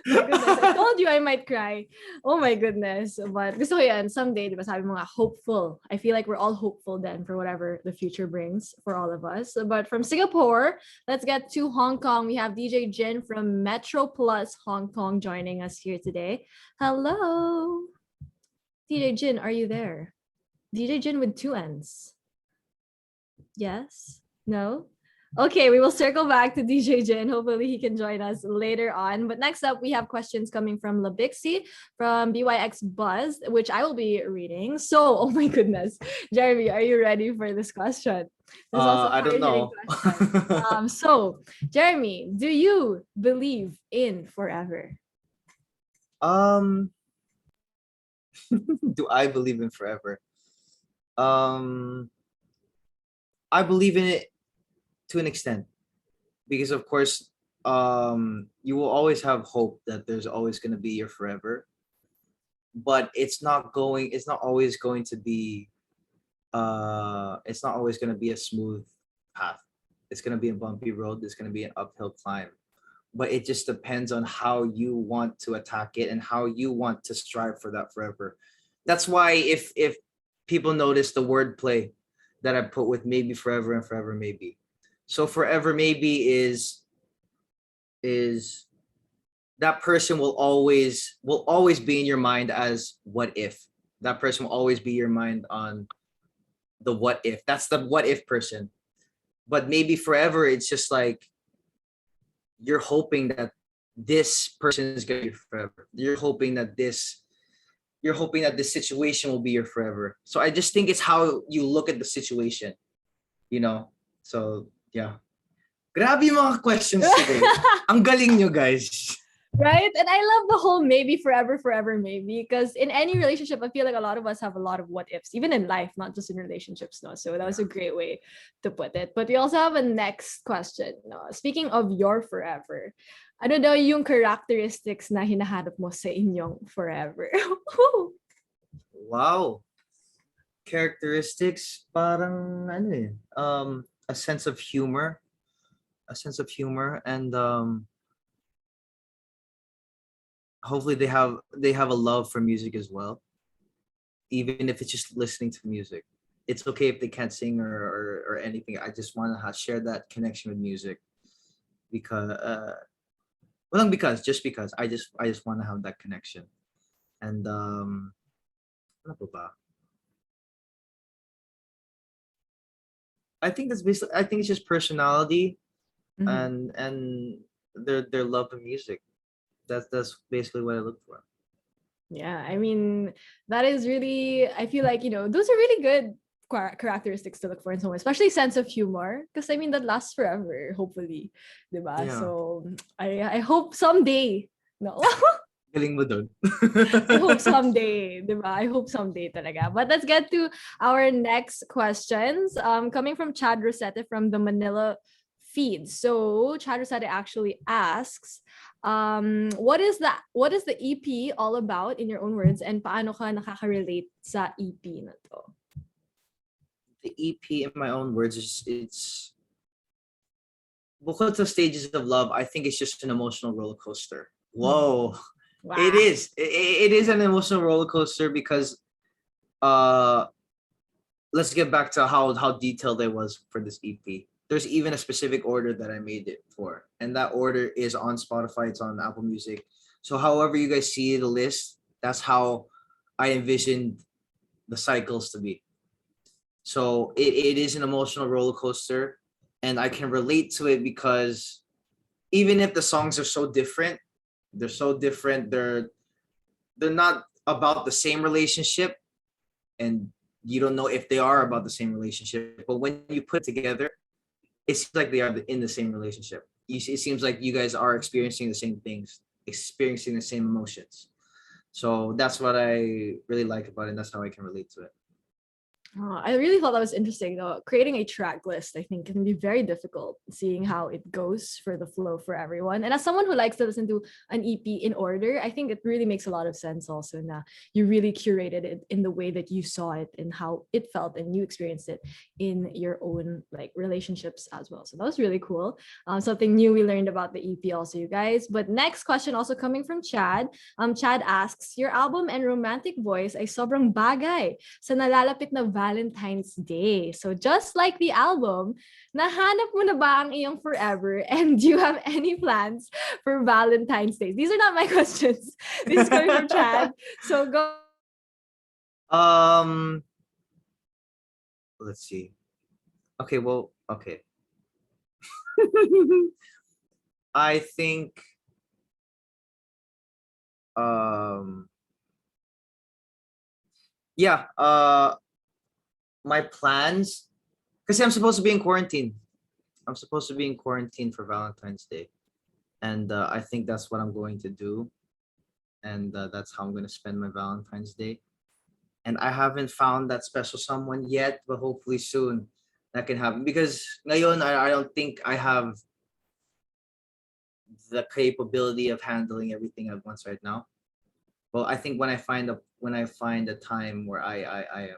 My goodness. I told you I might cry. Oh my goodness. But gusto ko yan, someday, di ba sabi mo nga, hopeful. I feel like we're all hopeful then for whatever the future brings for all of us. But from Singapore, let's get to Hong Kong. We have DJ Jin from Metro Plus Hong Kong joining us here today. Hello. DJ Jin, are you there? DJ Jin with 2 N's. Yes? No? Okay, we will circle back to DJ Jin. Hopefully he can join us later on. But next up, we have questions coming from Labixi from BYX Buzz, which I will be reading. So, oh my goodness. Jeremy, are you ready for this question? This is also a I don't know. hard-hitting question. So, Jeremy, do you believe in forever? Do I believe in forever? I believe in it to an extent, because of course, you will always have hope that there's always going to be your forever, but it's not always going to be a smooth path. It's going to be a bumpy road. It's going to be an uphill climb, but it just depends on how you want to attack it and how you want to strive for that forever. That's why if people notice the wordplay that I put with maybe forever and forever maybe. So forever maybe is that person will always be in your mind as what if. That person will always be your mind on the what if. That's the what if person. But maybe forever, it's just like you're hoping that this person is gonna be forever. You're hoping that this situation will be your forever. So I just think it's how you look at the situation, you know? So yeah. Grabe yung mga questions today. Ang galing nyo, guys. Right? And I love the whole maybe forever, forever, maybe. Because in any relationship, I feel like a lot of us have a lot of what ifs, even in life, not just in relationships. No? So that was a great way to put it. But we also have a next question. No? Speaking of your forever, ano daw yung characteristics na hinahanap mo sa inyong forever? Wow. Characteristics, parang ano eh, a sense of humor, and hopefully they have a love for music as well, even if it's just listening to music. It's okay if they can't sing or anything. I just want to share that connection with music, because just because I just want to have that connection. And ano pa ba? I think it's just personality, and their love of music. That's basically what I look for. Yeah, I mean, that is really, I feel like, those are really good characteristics to look for in someone, especially sense of humor, because I mean that lasts forever, hopefully, diba? Yeah. So I hope someday, no. Galing mo dun. I hope someday, diba? I hope someday talaga. But let's get to our next questions. Coming from Chad Rosetta from the Manila feed. So Chad Rosetta actually asks, what is the EP all about in your own words, and paano ka nakaka-relate sa EP na to? The EP, in my own words, it's bukod sa Stages of Love, I think it's just an emotional roller coaster. Whoa. Wow. It is. It is an emotional roller coaster because let's get back to how detailed I was for this EP. there's even a specific order that I made it for, and that order is on Spotify. It's on Apple Music. So however you guys see the list, that's how I envisioned the cycles to be. So it is an emotional roller coaster, and I can relate to it because even if the songs are so different, they're so different. They're not about the same relationship, and you don't know if they are about the same relationship. But when you put it together, it seems like they are in the same relationship. It seems like you guys are experiencing the same things, experiencing the same emotions. So that's what I really like about it. And that's how I can relate to it. I really thought that was interesting though. Creating a track list, I think, can be very difficult, seeing how it goes for the flow for everyone. And as someone who likes to listen to an EP in order, I think it really makes a lot of sense also. Now you really curated it in the way that you saw it and how it felt and you experienced it in your own like relationships as well. So that was really cool. Something new we learned about the EP also, you guys. But next question also coming from Chad. Chad asks, your album and romantic voice ay sobrang bagay sa nalalapit na Valentine's Day. So just like the album, nahanap mo na ba ang iyong forever? And do you have any plans for Valentine's Day? These are not my questions. This is coming from Chad. So go. Let's see. Okay, well, okay. I think yeah, my plans, because I'm supposed to be in quarantine. I'm supposed to be in quarantine for Valentine's Day. And I think that's what I'm going to do. And that's how I'm going to spend my Valentine's Day. And I haven't found that special someone yet, but hopefully soon that can happen. Because ngayon, I don't think I have the capability of handling everything at once right now. Well, I think when I find a time where I am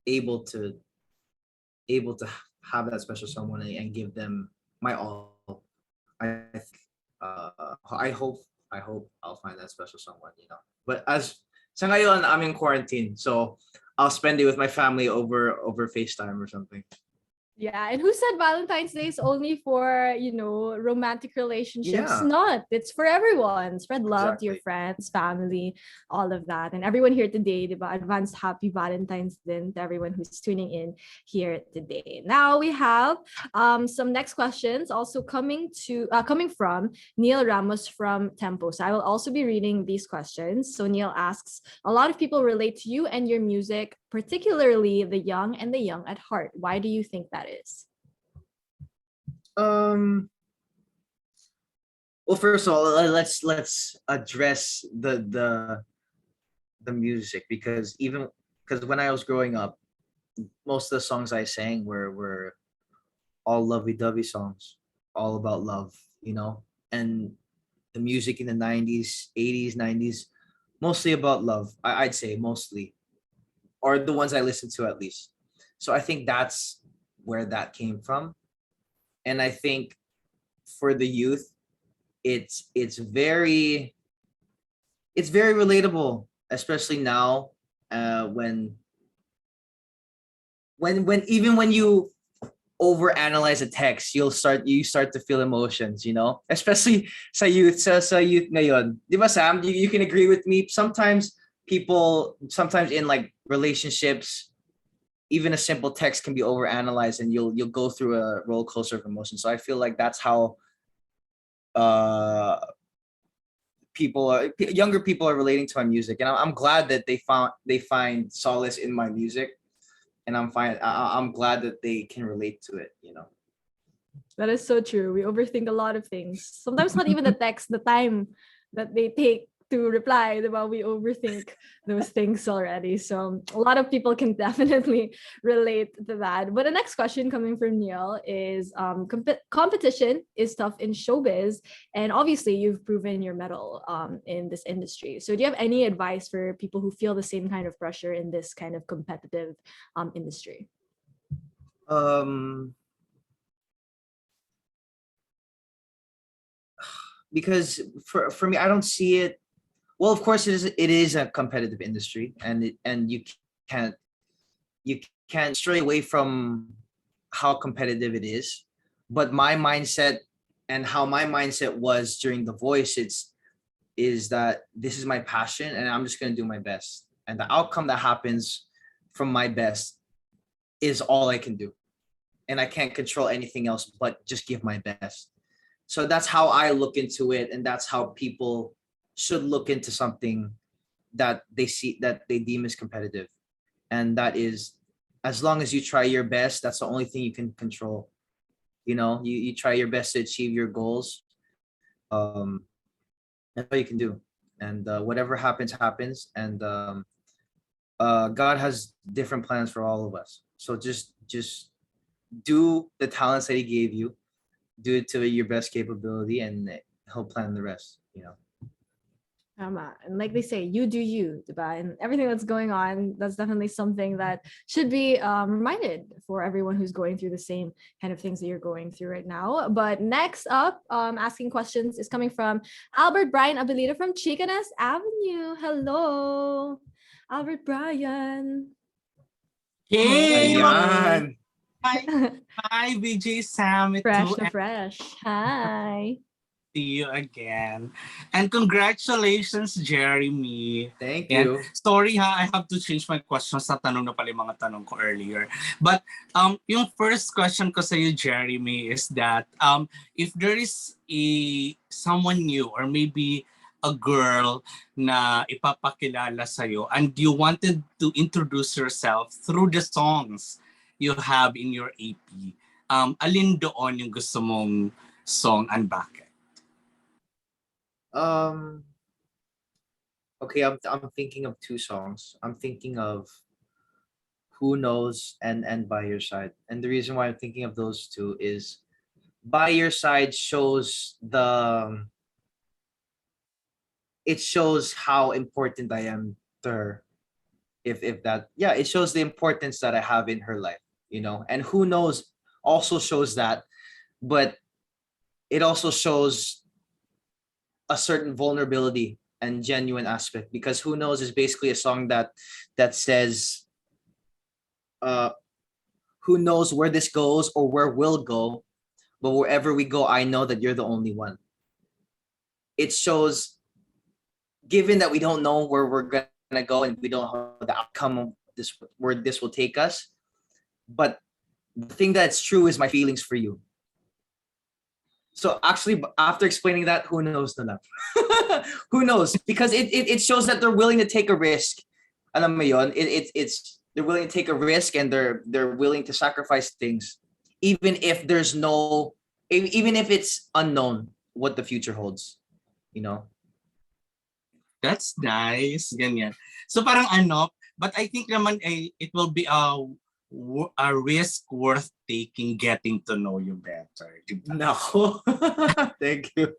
able to have that special someone and give them my all, I think, I hope I'll find that special someone, you know. But as sa ngayon, I'm in quarantine, so I'll spend it with my family over FaceTime or something. Yeah, and who said Valentine's Day is only for, you know, romantic relationships? Yeah. Not. It's for everyone. Spread love to your Exactly. friends, family, all of that. And everyone here today, diba? Advanced happy Valentine's Day to everyone who's tuning in here today. Now we have some next questions also coming from Neil Ramos from Tempo. So I will also be reading these questions. So Neil asks, a lot of people relate to you and your music, particularly the young and the young at heart. Why do you think that is? Well, first of all, let's address the music, because when I was growing up, most of the songs I sang were all lovey-dovey songs, all about love, you know. And the music in the 90s, 80s, 90s, mostly about love. I'd say mostly, or the ones I listened to at least. So I think that's where that came from. And I think for the youth, it's very relatable, especially now, when even when you overanalyze a text, you start to feel emotions, you know, especially sa youth ngayon. Di ba, Sam? You can agree with me. Sometimes in like relationships, even a simple text can be overanalyzed, and you'll go through a roller coaster of emotions. So I feel like that's how younger people are relating to my music, and I'm glad that they find solace in my music, and I'm glad that they can relate to it, you know. That is so true. We overthink a lot of things. Sometimes not even the text, the time that they take to reply, diba? We overthink those things already. So a lot of people can definitely relate to that. But the next question coming from Neil is competition is tough in showbiz. And obviously you've proven your mettle in this industry. So do you have any advice for people who feel the same kind of pressure in this kind of competitive industry? Because for me, I don't see it. Well, of course, it is a competitive industry, and you can't stray away from how competitive it is. But my mindset and how my mindset was during The Voice, is that this is my passion and I'm just gonna do my best. And the outcome that happens from my best is all I can do. And I can't control anything else but just give my best. So that's how I look into it, and that's how people should look into something that they deem as competitive. And that is, as long as you try your best, that's the only thing you can control. You try your best to achieve your goals. That's all you can do. And whatever happens, happens. And God has different plans for all of us. So just do the talents that He gave you, do it to your best capability, and He'll plan the rest. And like they say, you do you, diba? And everything that's going on, that's definitely something that should be reminded for everyone who's going through the same kind of things that you're going through right now. But next up, asking questions is coming from Albert Brian Abilita from Chicanas Avenue. Hello, Albert Brian. Hey! Ayan. Hi, BJ Sam. It's Fresh so na fresh. Hi. see you again. And congratulations, Jeremy. Thank And you. sorry ha, I have to change my question sa tanong na pala yung mga tanong ko earlier. But yung first question ko sa you, Jeremy, is that if there is someone new or maybe a girl na ipapakilala sa'yo and you wanted to introduce yourself through the songs you have in your AP, alin doon yung gusto mong song and bakit? Okay, I'm thinking of two songs. I'm thinking of Who Knows and By Your Side. And the reason why I'm thinking of those two is By Your Side shows it shows how important I am to her. It shows the importance that I have in her life, and Who Knows also shows that, but it also shows a certain vulnerability and genuine aspect, because Who Knows is basically a song that says, who knows where this goes or where we'll go, but wherever we go, I know that you're the only one. It shows, given that we don't know where we're gonna go and we don't know the outcome of this, where this will take us, but the thing that's true is my feelings for you. So actually, after explaining that, who knows na lang? Who knows? Because it shows that they're willing to take a risk. Alam mo yun? They're willing to take a risk, and they're willing to sacrifice things, even if it's unknown what the future holds. That's nice. Ganyan. So parang but I think naman it will be a risk worth taking, getting to know you better. Diba? No. Thank you.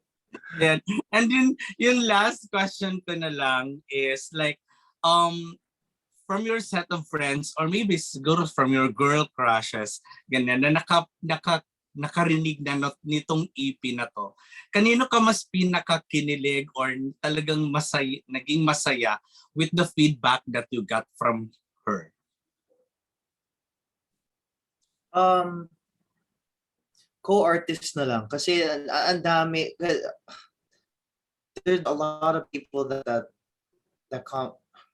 And then yung last question ko na lang is like, from your set of friends or maybe siguro from your girl crushes, ganyan, na nakarinig na nitong EP na to, kanino ka mas pinakakinilig or talagang naging masaya with the feedback that you got from her? Co-artist na lang, kasi ang dami. There's a lot of people that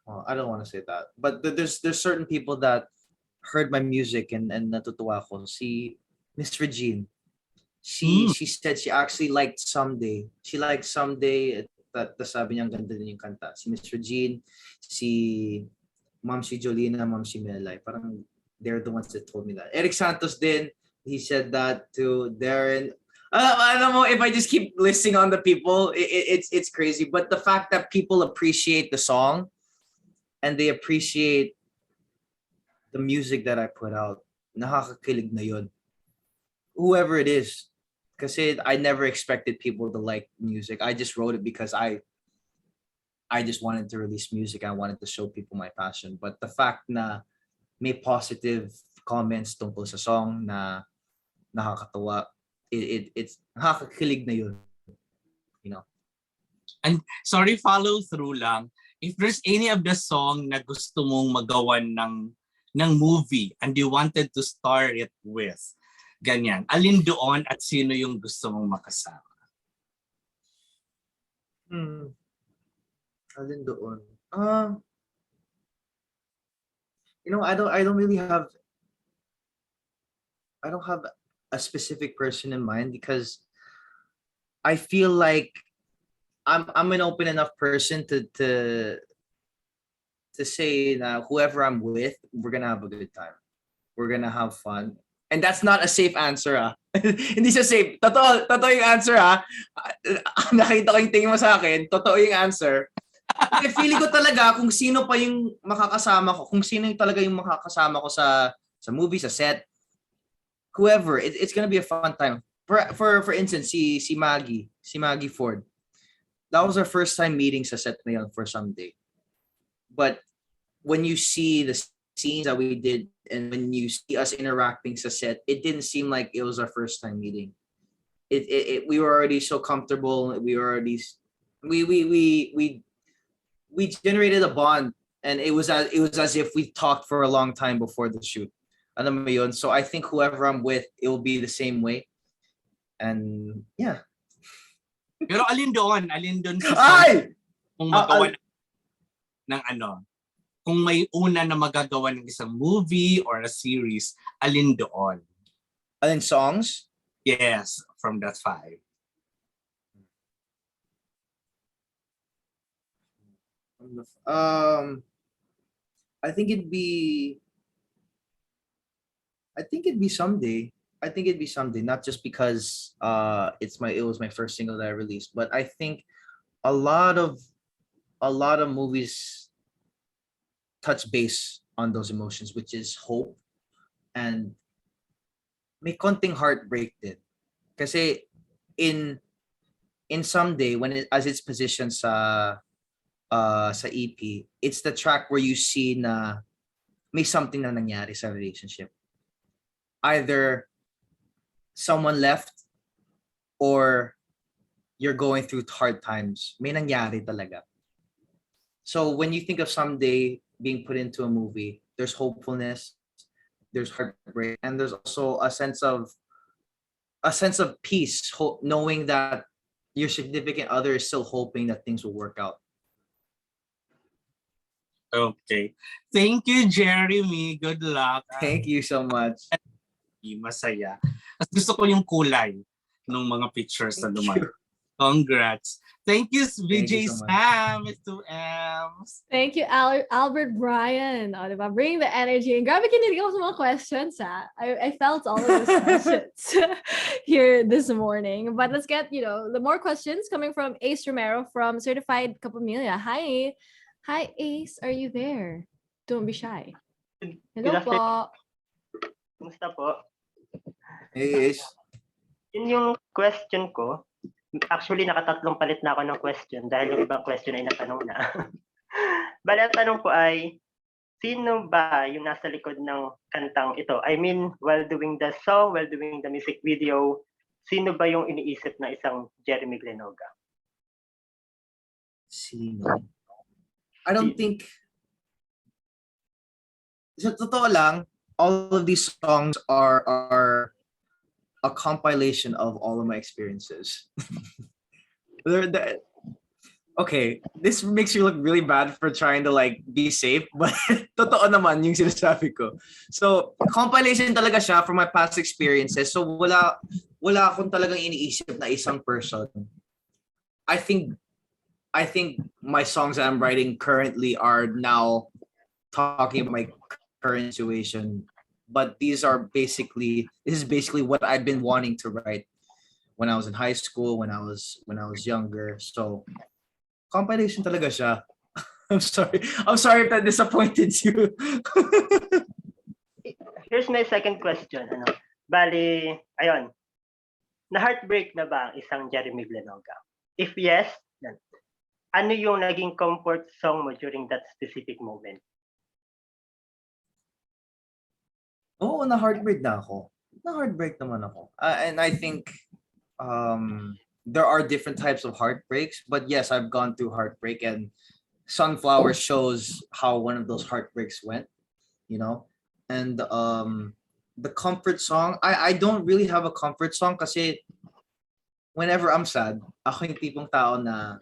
well, I don't want to say that, but there's certain people that heard my music and natutuwa ko. Si Miss Regine, she said she actually liked Someday. She liked Someday. That sabi niya ang ganda din yung kanta. Si Miss Regine, si Ma'am si Jolina, Ma'am si Melay. Parang they're the ones that told me that. Eric Santos din, he said that to Darren. I don't know if I just keep listing on the people, it's crazy. But the fact that people appreciate the song and they appreciate the music that I put out, nakakakilig na yun. Whoever it is, kasi I never expected people to like music. I just wrote it because I just wanted to release music. I wanted to show people my passion. But the fact na may positive comments tungkol sa song na nakakatawa, it's nakakakilig na yun. And sorry, follow through lang. If there's any of the song na gusto mong magawan ng movie and you wanted to star it with, Ganyan. Alin doon at sino yung gusto mong makasama? Alin doon? I don't have a specific person in mind because I feel like I'm an open enough person to say that whoever I'm with, we're gonna have a good time. We're gonna have fun. And that's not a safe answer, ah. Hindi siya safe. Totoo yung answer, ah. Nakita ko yung tingin mo sa akin, totoo yung answer. Kasi feeling ko talaga kung sino pa yung makakasama ko, kung sino yung talaga yung makakasama ko sa movie, sa set, whoever, it's gonna be a fun time. For instance, si Maggie Ford. That was our first time meeting sa set na yun for someday. But when you see the scenes that we did and when you see us interacting sa set, it didn't seem like it was our first time meeting. We were already so comfortable. We were already we generated a bond, and it was as if we talked for a long time before the shoot. Alam mo yun? So I think whoever I'm with, it will be the same way. And yeah. Pero alin doon sa Ay! kung magawa ng ano, kung may una na magagawa ng isang movie or a series, alin doon? Alin songs? Yes, from that 5. I think it'd be someday. I think it'd be someday, not just because it was my first single that I released, but I think a lot of movies touch base on those emotions, which is hope and may konting heartbreak din. Kasi in Someday, as it's positioned sa EP, it's the track where you see na may something na nangyari sa relationship. Either someone left or you're going through hard times. May nangyari talaga. So when you think of Someday being put into a movie, there's hopefulness, there's heartbreak, and there's also a sense of peace, knowing that your significant other is still hoping that things will work out. Okay. Thank you, Jeremy. Good luck. Thank you so much. Masaya. At gusto ko yung kulay ng mga pictures na dumaan. Congrats. Thank you, VJ so much. Sam. It's 2Ms. Thank you, Albert Brian. O, diba? Bring the energy. And grabe kinilig ako sa mga questions, ha? I felt all of those questions here this morning. But let's get, the more questions coming from Ace Romero from Certified Kapamilya. Hi. Hi, Ace. Are you there? Don't be shy. Hello po. Kumusta po? Hey, Ace. Yun yung question ko. Actually, nakatatlong palit na ako ng question dahil yung ibang question ay natanong na. Bale, ang tanong ko ay, sino ba yung nasa likod ng kantang ito? I mean, while doing the song, while doing the music video, sino ba yung iniisip na isang Jeremy Glenoga? Sino? I don't think... Sa totoo lang, all of these songs are a compilation of all of my experiences. Okay, this makes you look really bad for trying to be safe, but totoo naman yung sinasabi ko. So, compilation talaga siya from my past experiences. So, wala akong talagang iniisip na isang person. I think my songs that I'm writing currently are now talking about my current situation. But this is basically what I've been wanting to write when I was in high school, when I was younger. So compilation talaga siya. I'm sorry if that disappointed you. Here's my second question. Bali, ayun. Na-heartbreak na ba ang isang Jeremy Glenoga? If yes, then, ano yung naging comfort song mo during that specific moment? Oo, na-heartbreak na ako. Na-heartbreak naman ako. And I think there are different types of heartbreaks, but yes, I've gone through heartbreak, and Sunflower shows how one of those heartbreaks went, And the comfort song, I don't really have a comfort song kasi whenever I'm sad, ako yung tipong tao na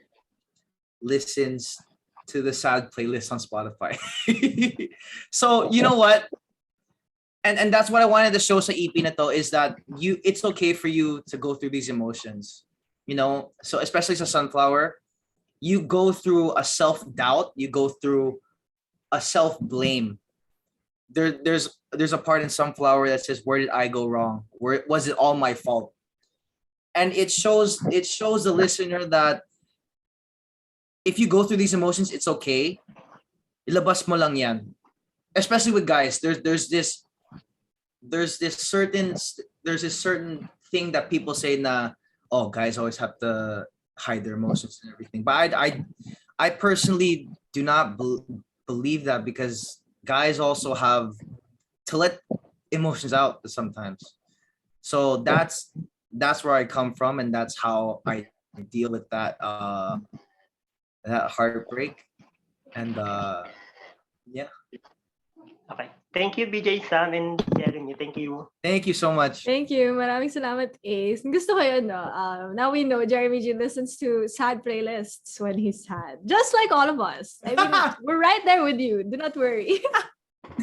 listens to the sad playlist on Spotify. So, you know what? And that's what I wanted to show sa EP na to is that it's okay for you to go through these emotions. You know, so especially sa Sunflower, you go through a self-doubt, you go through a self-blame. There's a part in Sunflower that says, where did I go wrong? Where was it all my fault? And it shows the listener that if you go through these emotions, it's okay. Ilabas mo lang yan. Especially with guys, there's this certain thing that people say na, oh, guys always have to hide their emotions and everything. But I personally do not believe that, because guys also have to let emotions out sometimes. So that's where I come from, and that's how I deal with that that heartbreak. And yeah. Okay. Thank you, BJ, Sam, and Jeremy. Thank you. Thank you so much. Thank you. Maraming salamat, Ace. Gusto ko yun, no? Now we know Jeremy G listens to sad playlists when he's sad. Just like all of us. I mean, we're right there with you. Do not worry.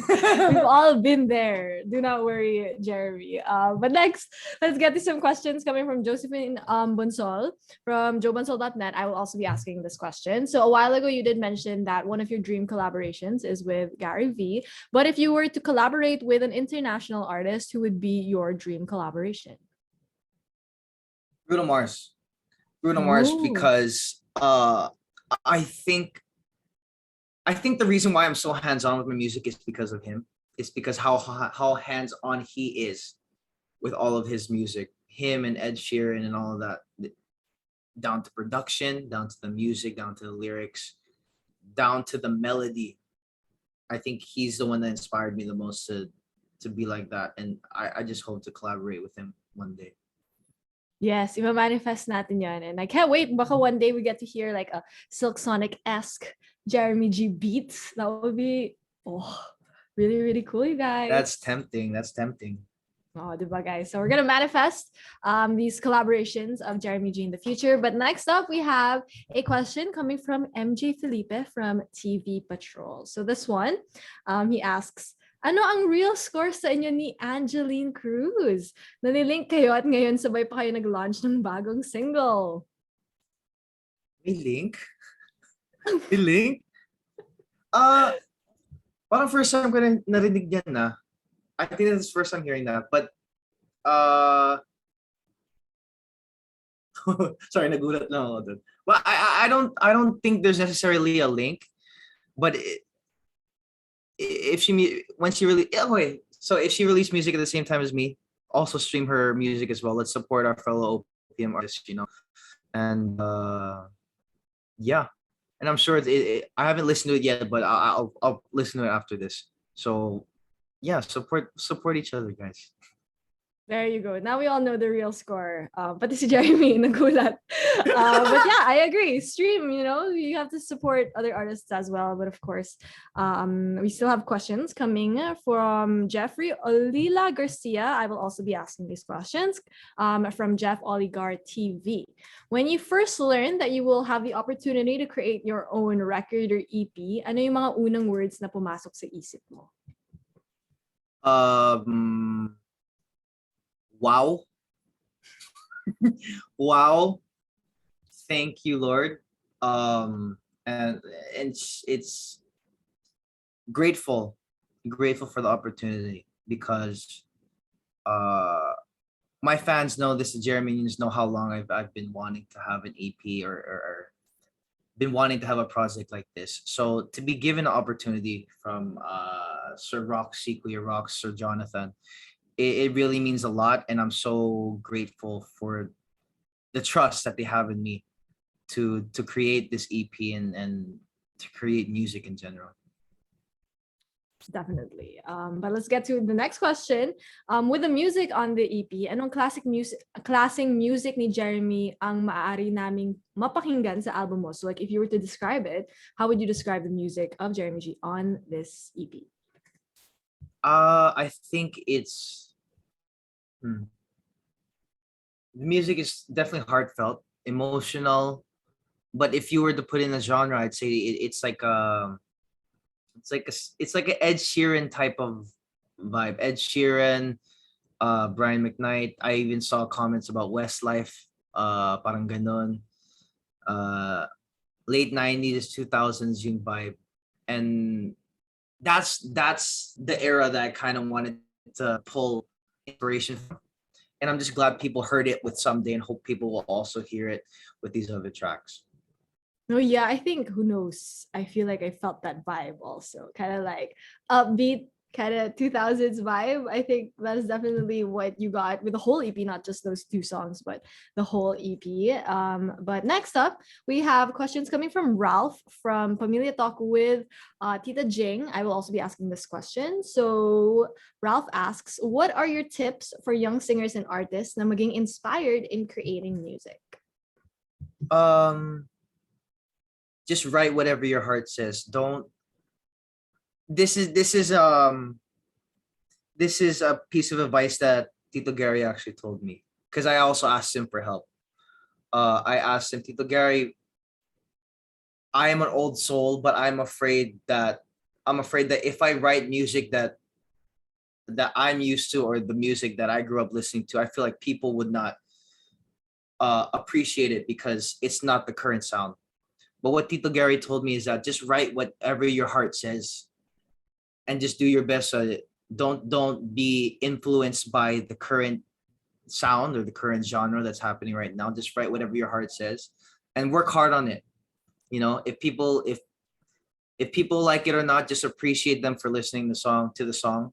We've all been there. Do not worry, Jeremy. But next, let's get to some questions coming from Josephine Bonsol from joebonsol.net. I will also be asking this question. So a while ago, you did mention that one of your dream collaborations is with Gary V. But if you were to collaborate with an international artist, who would be your dream collaboration? Bruno Mars. Bruno Mars, Ooh. because I think the reason why I'm so hands-on with my music is because of him. It's because how hands-on he is with all of his music. Him and Ed Sheeran and all of that. Down to production, down to the music, down to the lyrics, down to the melody. I think he's the one that inspired me the most to be like that. And I just hope to collaborate with him one day. Yes, ima-manifest natin yan. And I can't wait. Baka one day we get to hear like a Silk Sonic-esque Jeremy G beats. That would be really, really cool, you guys. That's tempting. That's tempting. Oh, diba, guys? So we're gonna manifest these collaborations of Jeremy G in the future. But next up, we have a question coming from MJ Felipe from TV Patrol. So this one, he asks, ano ang real score sa inyo ni Angeline Cruz? Nanilink kayo at ngayon sabay pa kayo nag-launch ng bagong single. May link? May link? Parang first time ko narinig yan na. I think this is the first time hearing that. But sorry, nagulat lang ako dun. Well, I don't think there's necessarily a link, but if she released music at the same time as me, also stream her music as well. Let's support our fellow OPM artists, you know. And yeah, and I'm sure I haven't listened to it yet, but I'll listen to it after this. So yeah, support each other, guys. There you go. Now we all know the real score. Pati si Jeremy nagulat. But yeah, I agree. Stream, you know, you have to support other artists as well. But of course, we still have questions coming from Jeffrey Olila Garcia. I will also be asking these questions from Jeff Oligar TV. When you first learned that you will have the opportunity to create your own record or EP, ano yung mga unang words na pumasok sa isip mo? Wow. Wow. Thank you, Lord. And it's grateful for the opportunity, because my fans know this, Jeremyans know how long I've been wanting to have an EP or been wanting to have a project like this. So to be given an opportunity from Sir Roxy, Kuya Rox, Sir Jonathan, it really means a lot, and I'm so grateful for the trust that they have in me to create this EP and to create music in general. Definitely. But let's get to the next question. With the music on the EP, anong classic music ni Jeremy ang maaari naming mapakinggan sa album mo? So like if you were to describe it, how would you describe the music of Jeremy G on this EP? I think it's the music is definitely heartfelt, emotional. But if you were to put in a genre, I'd say it's like it's like an Ed Sheeran type of vibe. Ed Sheeran, Brian McKnight. I even saw comments about Westlife, parang ganon. Uh, late 90s, 2000s yung vibe, and that's the era that I kind of wanted to pull inspiration from. And I'm just glad people heard it with Someday, and hope people will also hear it with these other tracks. No, yeah, I think who knows? I feel like I felt that vibe also, kind of like upbeat, kind of 2000s vibe. I think that is definitely what you got with the whole EP, not just those two songs, but the whole EP. But next up, we have questions coming from Ralph from Pamilya Talk with Tita Jing. I will also be asking this question. So Ralph asks, what are your tips for young singers and artists na maging inspired in creating music? Just write whatever your heart says. Don't this is a piece of advice that Tito Gary actually told me, because I also asked him for help. I asked him, Tito Gary, I am an old soul, but I'm afraid that if I write music that I'm used to, or the music that I grew up listening to, I feel like people would not appreciate it because it's not the current sound. But what Tito Gary told me is that just write whatever your heart says, and just do your best at it. Don't be influenced by the current sound or the current genre that's happening right now. Just write whatever your heart says, and work hard on it. You know, if people like it or not, just appreciate them for listening to the song,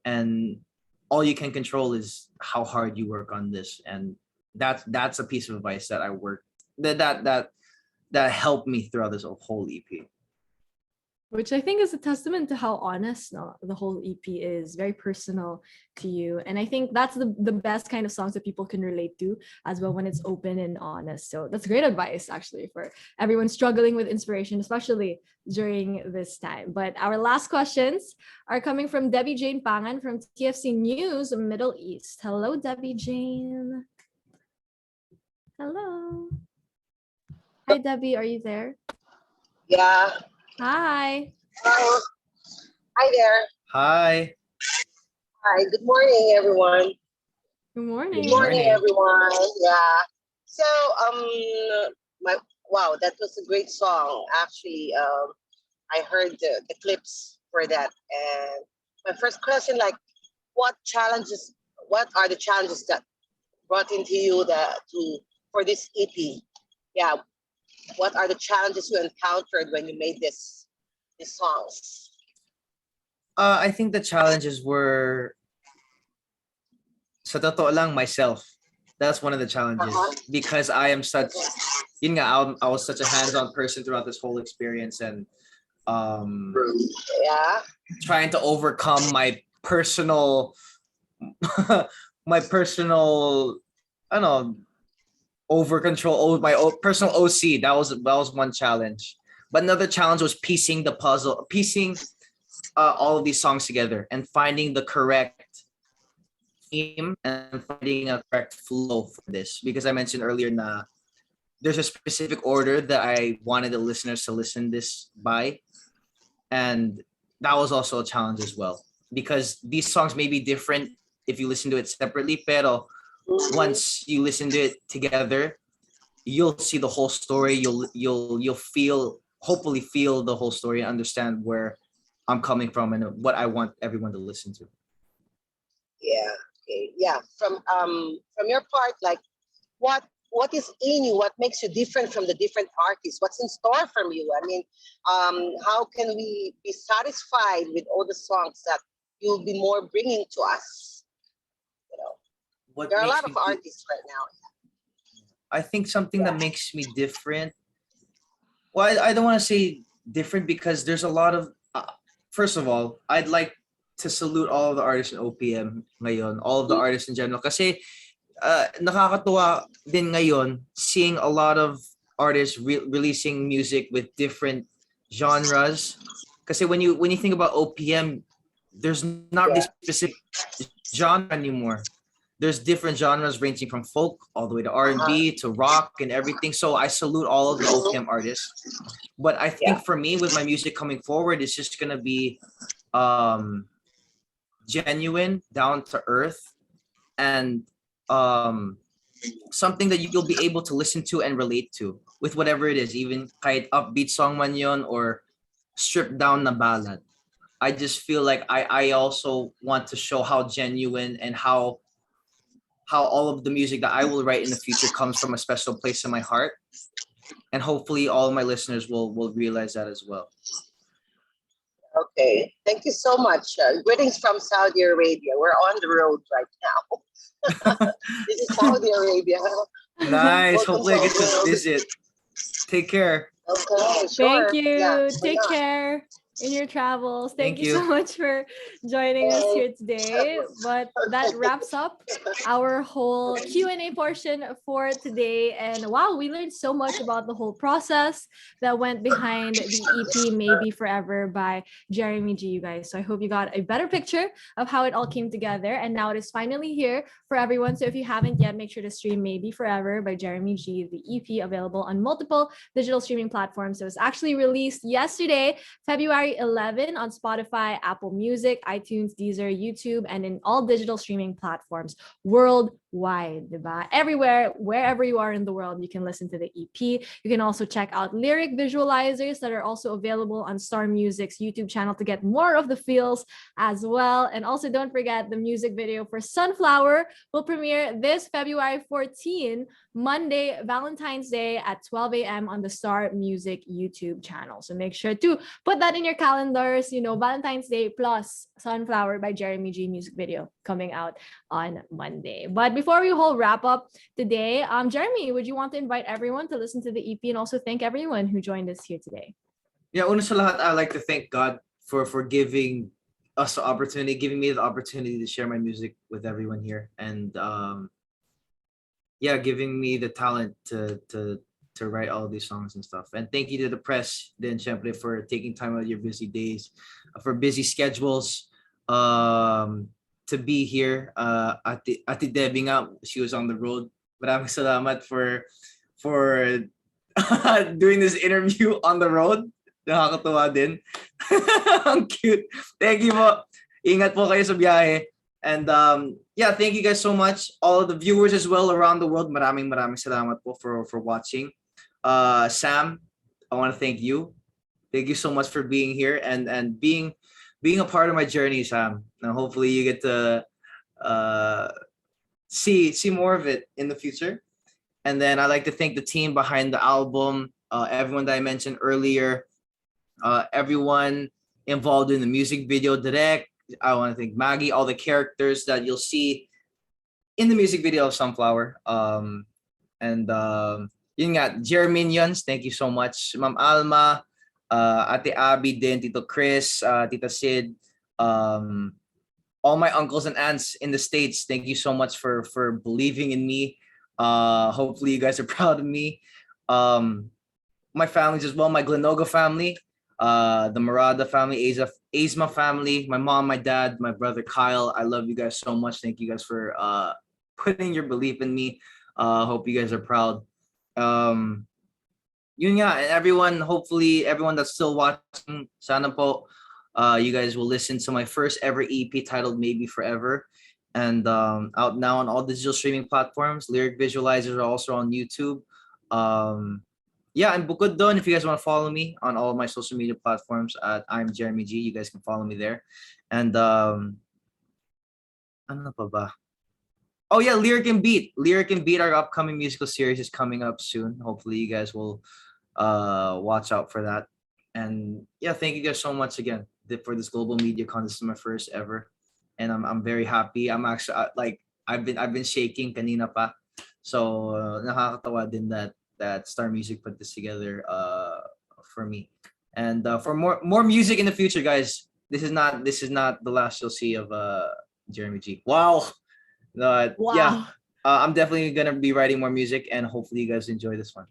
and all you can control is how hard you work on this. And that's a piece of advice that I worked that helped me throughout this whole EP. Which I think is a testament to how honest the whole EP is, very personal to you. And I think that's the best kind of songs that people can relate to as well, when it's open and honest. So that's great advice actually for everyone struggling with inspiration, especially during this time. But our last questions are coming from Debbie Jane Pangan from TFC News Middle East. Hello, Debbie Jane. Hello. Hi, Debbie. Are you there? Yeah. Hi. Hello. Hi there. Hi. Hi. Good morning, everyone. Good morning. Good morning, everyone. Yeah. So, wow, that was a great song. Actually, I heard the clips for that, and my first question, like, what are the challenges that brought into you for this EP? Yeah. What are the challenges you encountered when you made these songs? I think the challenges were, sa totoo lang, myself. That's one of the challenges, because I am such, yun nga, I was such a hands-on person throughout this whole experience, and trying to overcome my personal, I don't know, over control, my personal OC. That was one challenge. But another challenge was piecing all of these songs together and finding the correct theme and finding a correct flow for this. Because I mentioned earlier na there's a specific order that I wanted the listeners to listen this by. And that was also a challenge as well. Because these songs may be different if you listen to it separately, pero once you listen to it together, you'll see the whole story. You'll hopefully feel the whole story and understand where I'm coming from and what I want everyone to listen to. Yeah. Okay. Yeah. From your part, like, what is in you? What makes you different from the different artists? What's in store from you? I mean, how can we be satisfied with all the songs that you'll be more bringing to us? You know, there are a lot of artists right now. I think something that makes me different. Well, I don't want to say different, because there's a lot of. First of all, I'd like to salute all of the artists in OPM ngayon, all of the artists in general. Kasi nakakatuwa din ngayon seeing a lot of artists releasing music with different genres. Kasi when you think about OPM, there's not really Yeah. specific genre anymore. There's different genres ranging from folk all the way to Uh-huh. R&B to rock and everything. So I salute all of the OPM artists. But I think Yeah. for me, with my music coming forward, it's just gonna be um, genuine, down to earth, and um, something that you'll be able to listen to and relate to with whatever it is, even kahit upbeat song man yon or stripped down na ballad. I just feel like I also want to show how genuine and how all of the music that I will write in the future comes from a special place in my heart. And hopefully all of my listeners will realize that as well. Okay. Thank you so much. Greetings from Saudi Arabia. We're on the road right now. This is Saudi Arabia. Nice. Welcome Hopefully I get Saudi to Arabia. visit. Take care. Okay, sure. Thank you. Yeah, why Take not? care in your travels. Thank Thank you so you. much for joining us here today. But that wraps up our whole Q&A portion for today. And wow, we learned so much about the whole process that went behind the EP Maybe Forever by Jeremy G, you guys. So I hope you got a better picture of how it all came together. And now it is finally here for everyone. So if you haven't yet, make sure to stream Maybe Forever by Jeremy G, the EP available on multiple digital streaming platforms. It was actually released yesterday, February 11, on Spotify, Apple Music, iTunes, Deezer, YouTube, and in all digital streaming platforms worldwide, diba? Everywhere, wherever you are in the world, you can listen to the EP. You can also check out lyric visualizers that are also available on Star Music's YouTube channel to get more of the feels as well. And also don't forget the music video for Sunflower will premiere this February 14, Monday, Valentine's Day at 12 a.m. on the Star Music YouTube channel. So make sure to put that in your calendars, Valentine's Day plus Sunflower by Jeremy G music video coming out on Monday. But before we whole wrap up today, Jeremy, would you want to invite everyone to listen to the EP and also thank everyone who joined us here today? Yeah, una sa lahat, I'd like to thank God for giving us the opportunity, giving me the opportunity to share my music with everyone here, and yeah, giving me the talent to write all these songs and stuff. And thank you to the press, then syempre, for taking time out of your busy days, for busy schedules, to be here. Ate Debbie nga, she was on the road. Maraming salamat for doing this interview on the road. Nakakatuwa din. Ang cute. Thank you po. Ingat po kayo sa biyahe. And yeah, thank you guys so much. All of the viewers as well around the world. Maraming salamat po for watching. Sam, I want to thank you. Thank you so much for being here and being a part of my journey, Sam. Now hopefully you get to see more of it in the future. And then I'd like to thank the team behind the album, everyone that I mentioned earlier, everyone involved in the music video, direct. I want to thank Maggie, all the characters that you'll see in the music video of Sunflower. And yun nga, Jerminions, thank you so much. Ma'am Alma, Ate Abby din, Tito Chris, Tita Sid, all my uncles and aunts in the States, thank you so much for believing in me. Hopefully you guys are proud of me. My families as well, my Glenoga family, the Murada family, Azma family, my mom, my dad, my brother Kyle. I love you guys so much. Thank you guys for putting your belief in me. Hope you guys are proud. Yun nga, and everyone, hopefully everyone that's still watching, sana po, you guys will listen to my first ever EP titled Maybe Forever. And out now on all digital streaming platforms. Lyric visualizers are also on YouTube. Yeah, and bukod doon, if you guys want to follow me on all of my social media platforms at I'm Jeremy G, you guys can follow me there. And ano pa ba? Oh yeah, Lyric and Beat. Lyric and Beat, our upcoming musical series is coming up soon. Hopefully you guys will watch out for that. And yeah, thank you guys so much again for this Global Media Con. This is my first ever. And I'm very happy. I'm actually I've been shaking kanina pa. So nakakatawa din that Star Music put this together for me. And for more music in the future, guys. This is not the last you'll see of Jeremy G. Wow. Wow. Yeah. I'm definitely gonna be writing more music, and hopefully you guys enjoy this one.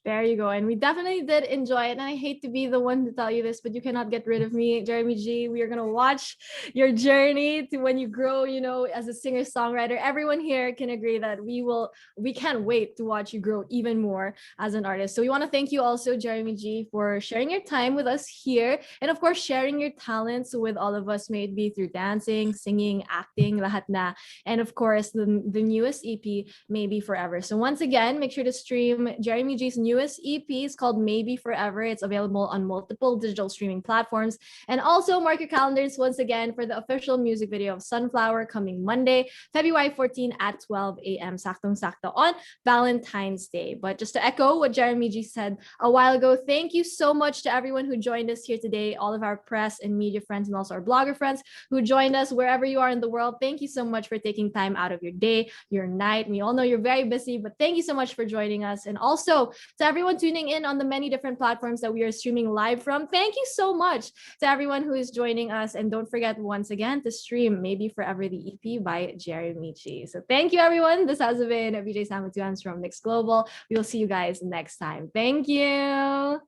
There you go. And we definitely did enjoy it. And I hate to be the one to tell you this, but you cannot get rid of me, Jeremy G. We are going to watch your journey to when you grow, you know, as a singer-songwriter. Everyone here can agree that we can't wait to watch you grow even more as an artist. So we want to thank you also, Jeremy G, for sharing your time with us here. And of course, sharing your talents with all of us, may it be through dancing, singing, acting, lahat na. And of course, the newest EP, Maybe Forever. So once again, make sure to stream Jeremy G's newest EP. It's called Maybe Forever. It's available on multiple digital streaming platforms. And also mark your calendars once again for the official music video of Sunflower coming Monday, February 14 at 12 a.m. Saktong sakto on Valentine's Day. But just to echo what Jeremy G said a while ago, thank you so much to everyone who joined us here today, all of our press and media friends and also our blogger friends who joined us wherever you are in the world. Thank you so much for taking time out of your day, your night. We all know you're very busy, but thank you so much for joining us. And also to everyone tuning in on the many different platforms that we are streaming live from, thank you so much to everyone who is joining us. And don't forget once again to stream Maybe Forever, the EP by Jeremy G. So thank you, everyone. This has been BJ Sam with 2Ms from Mix Global. We will see you guys next time. Thank you.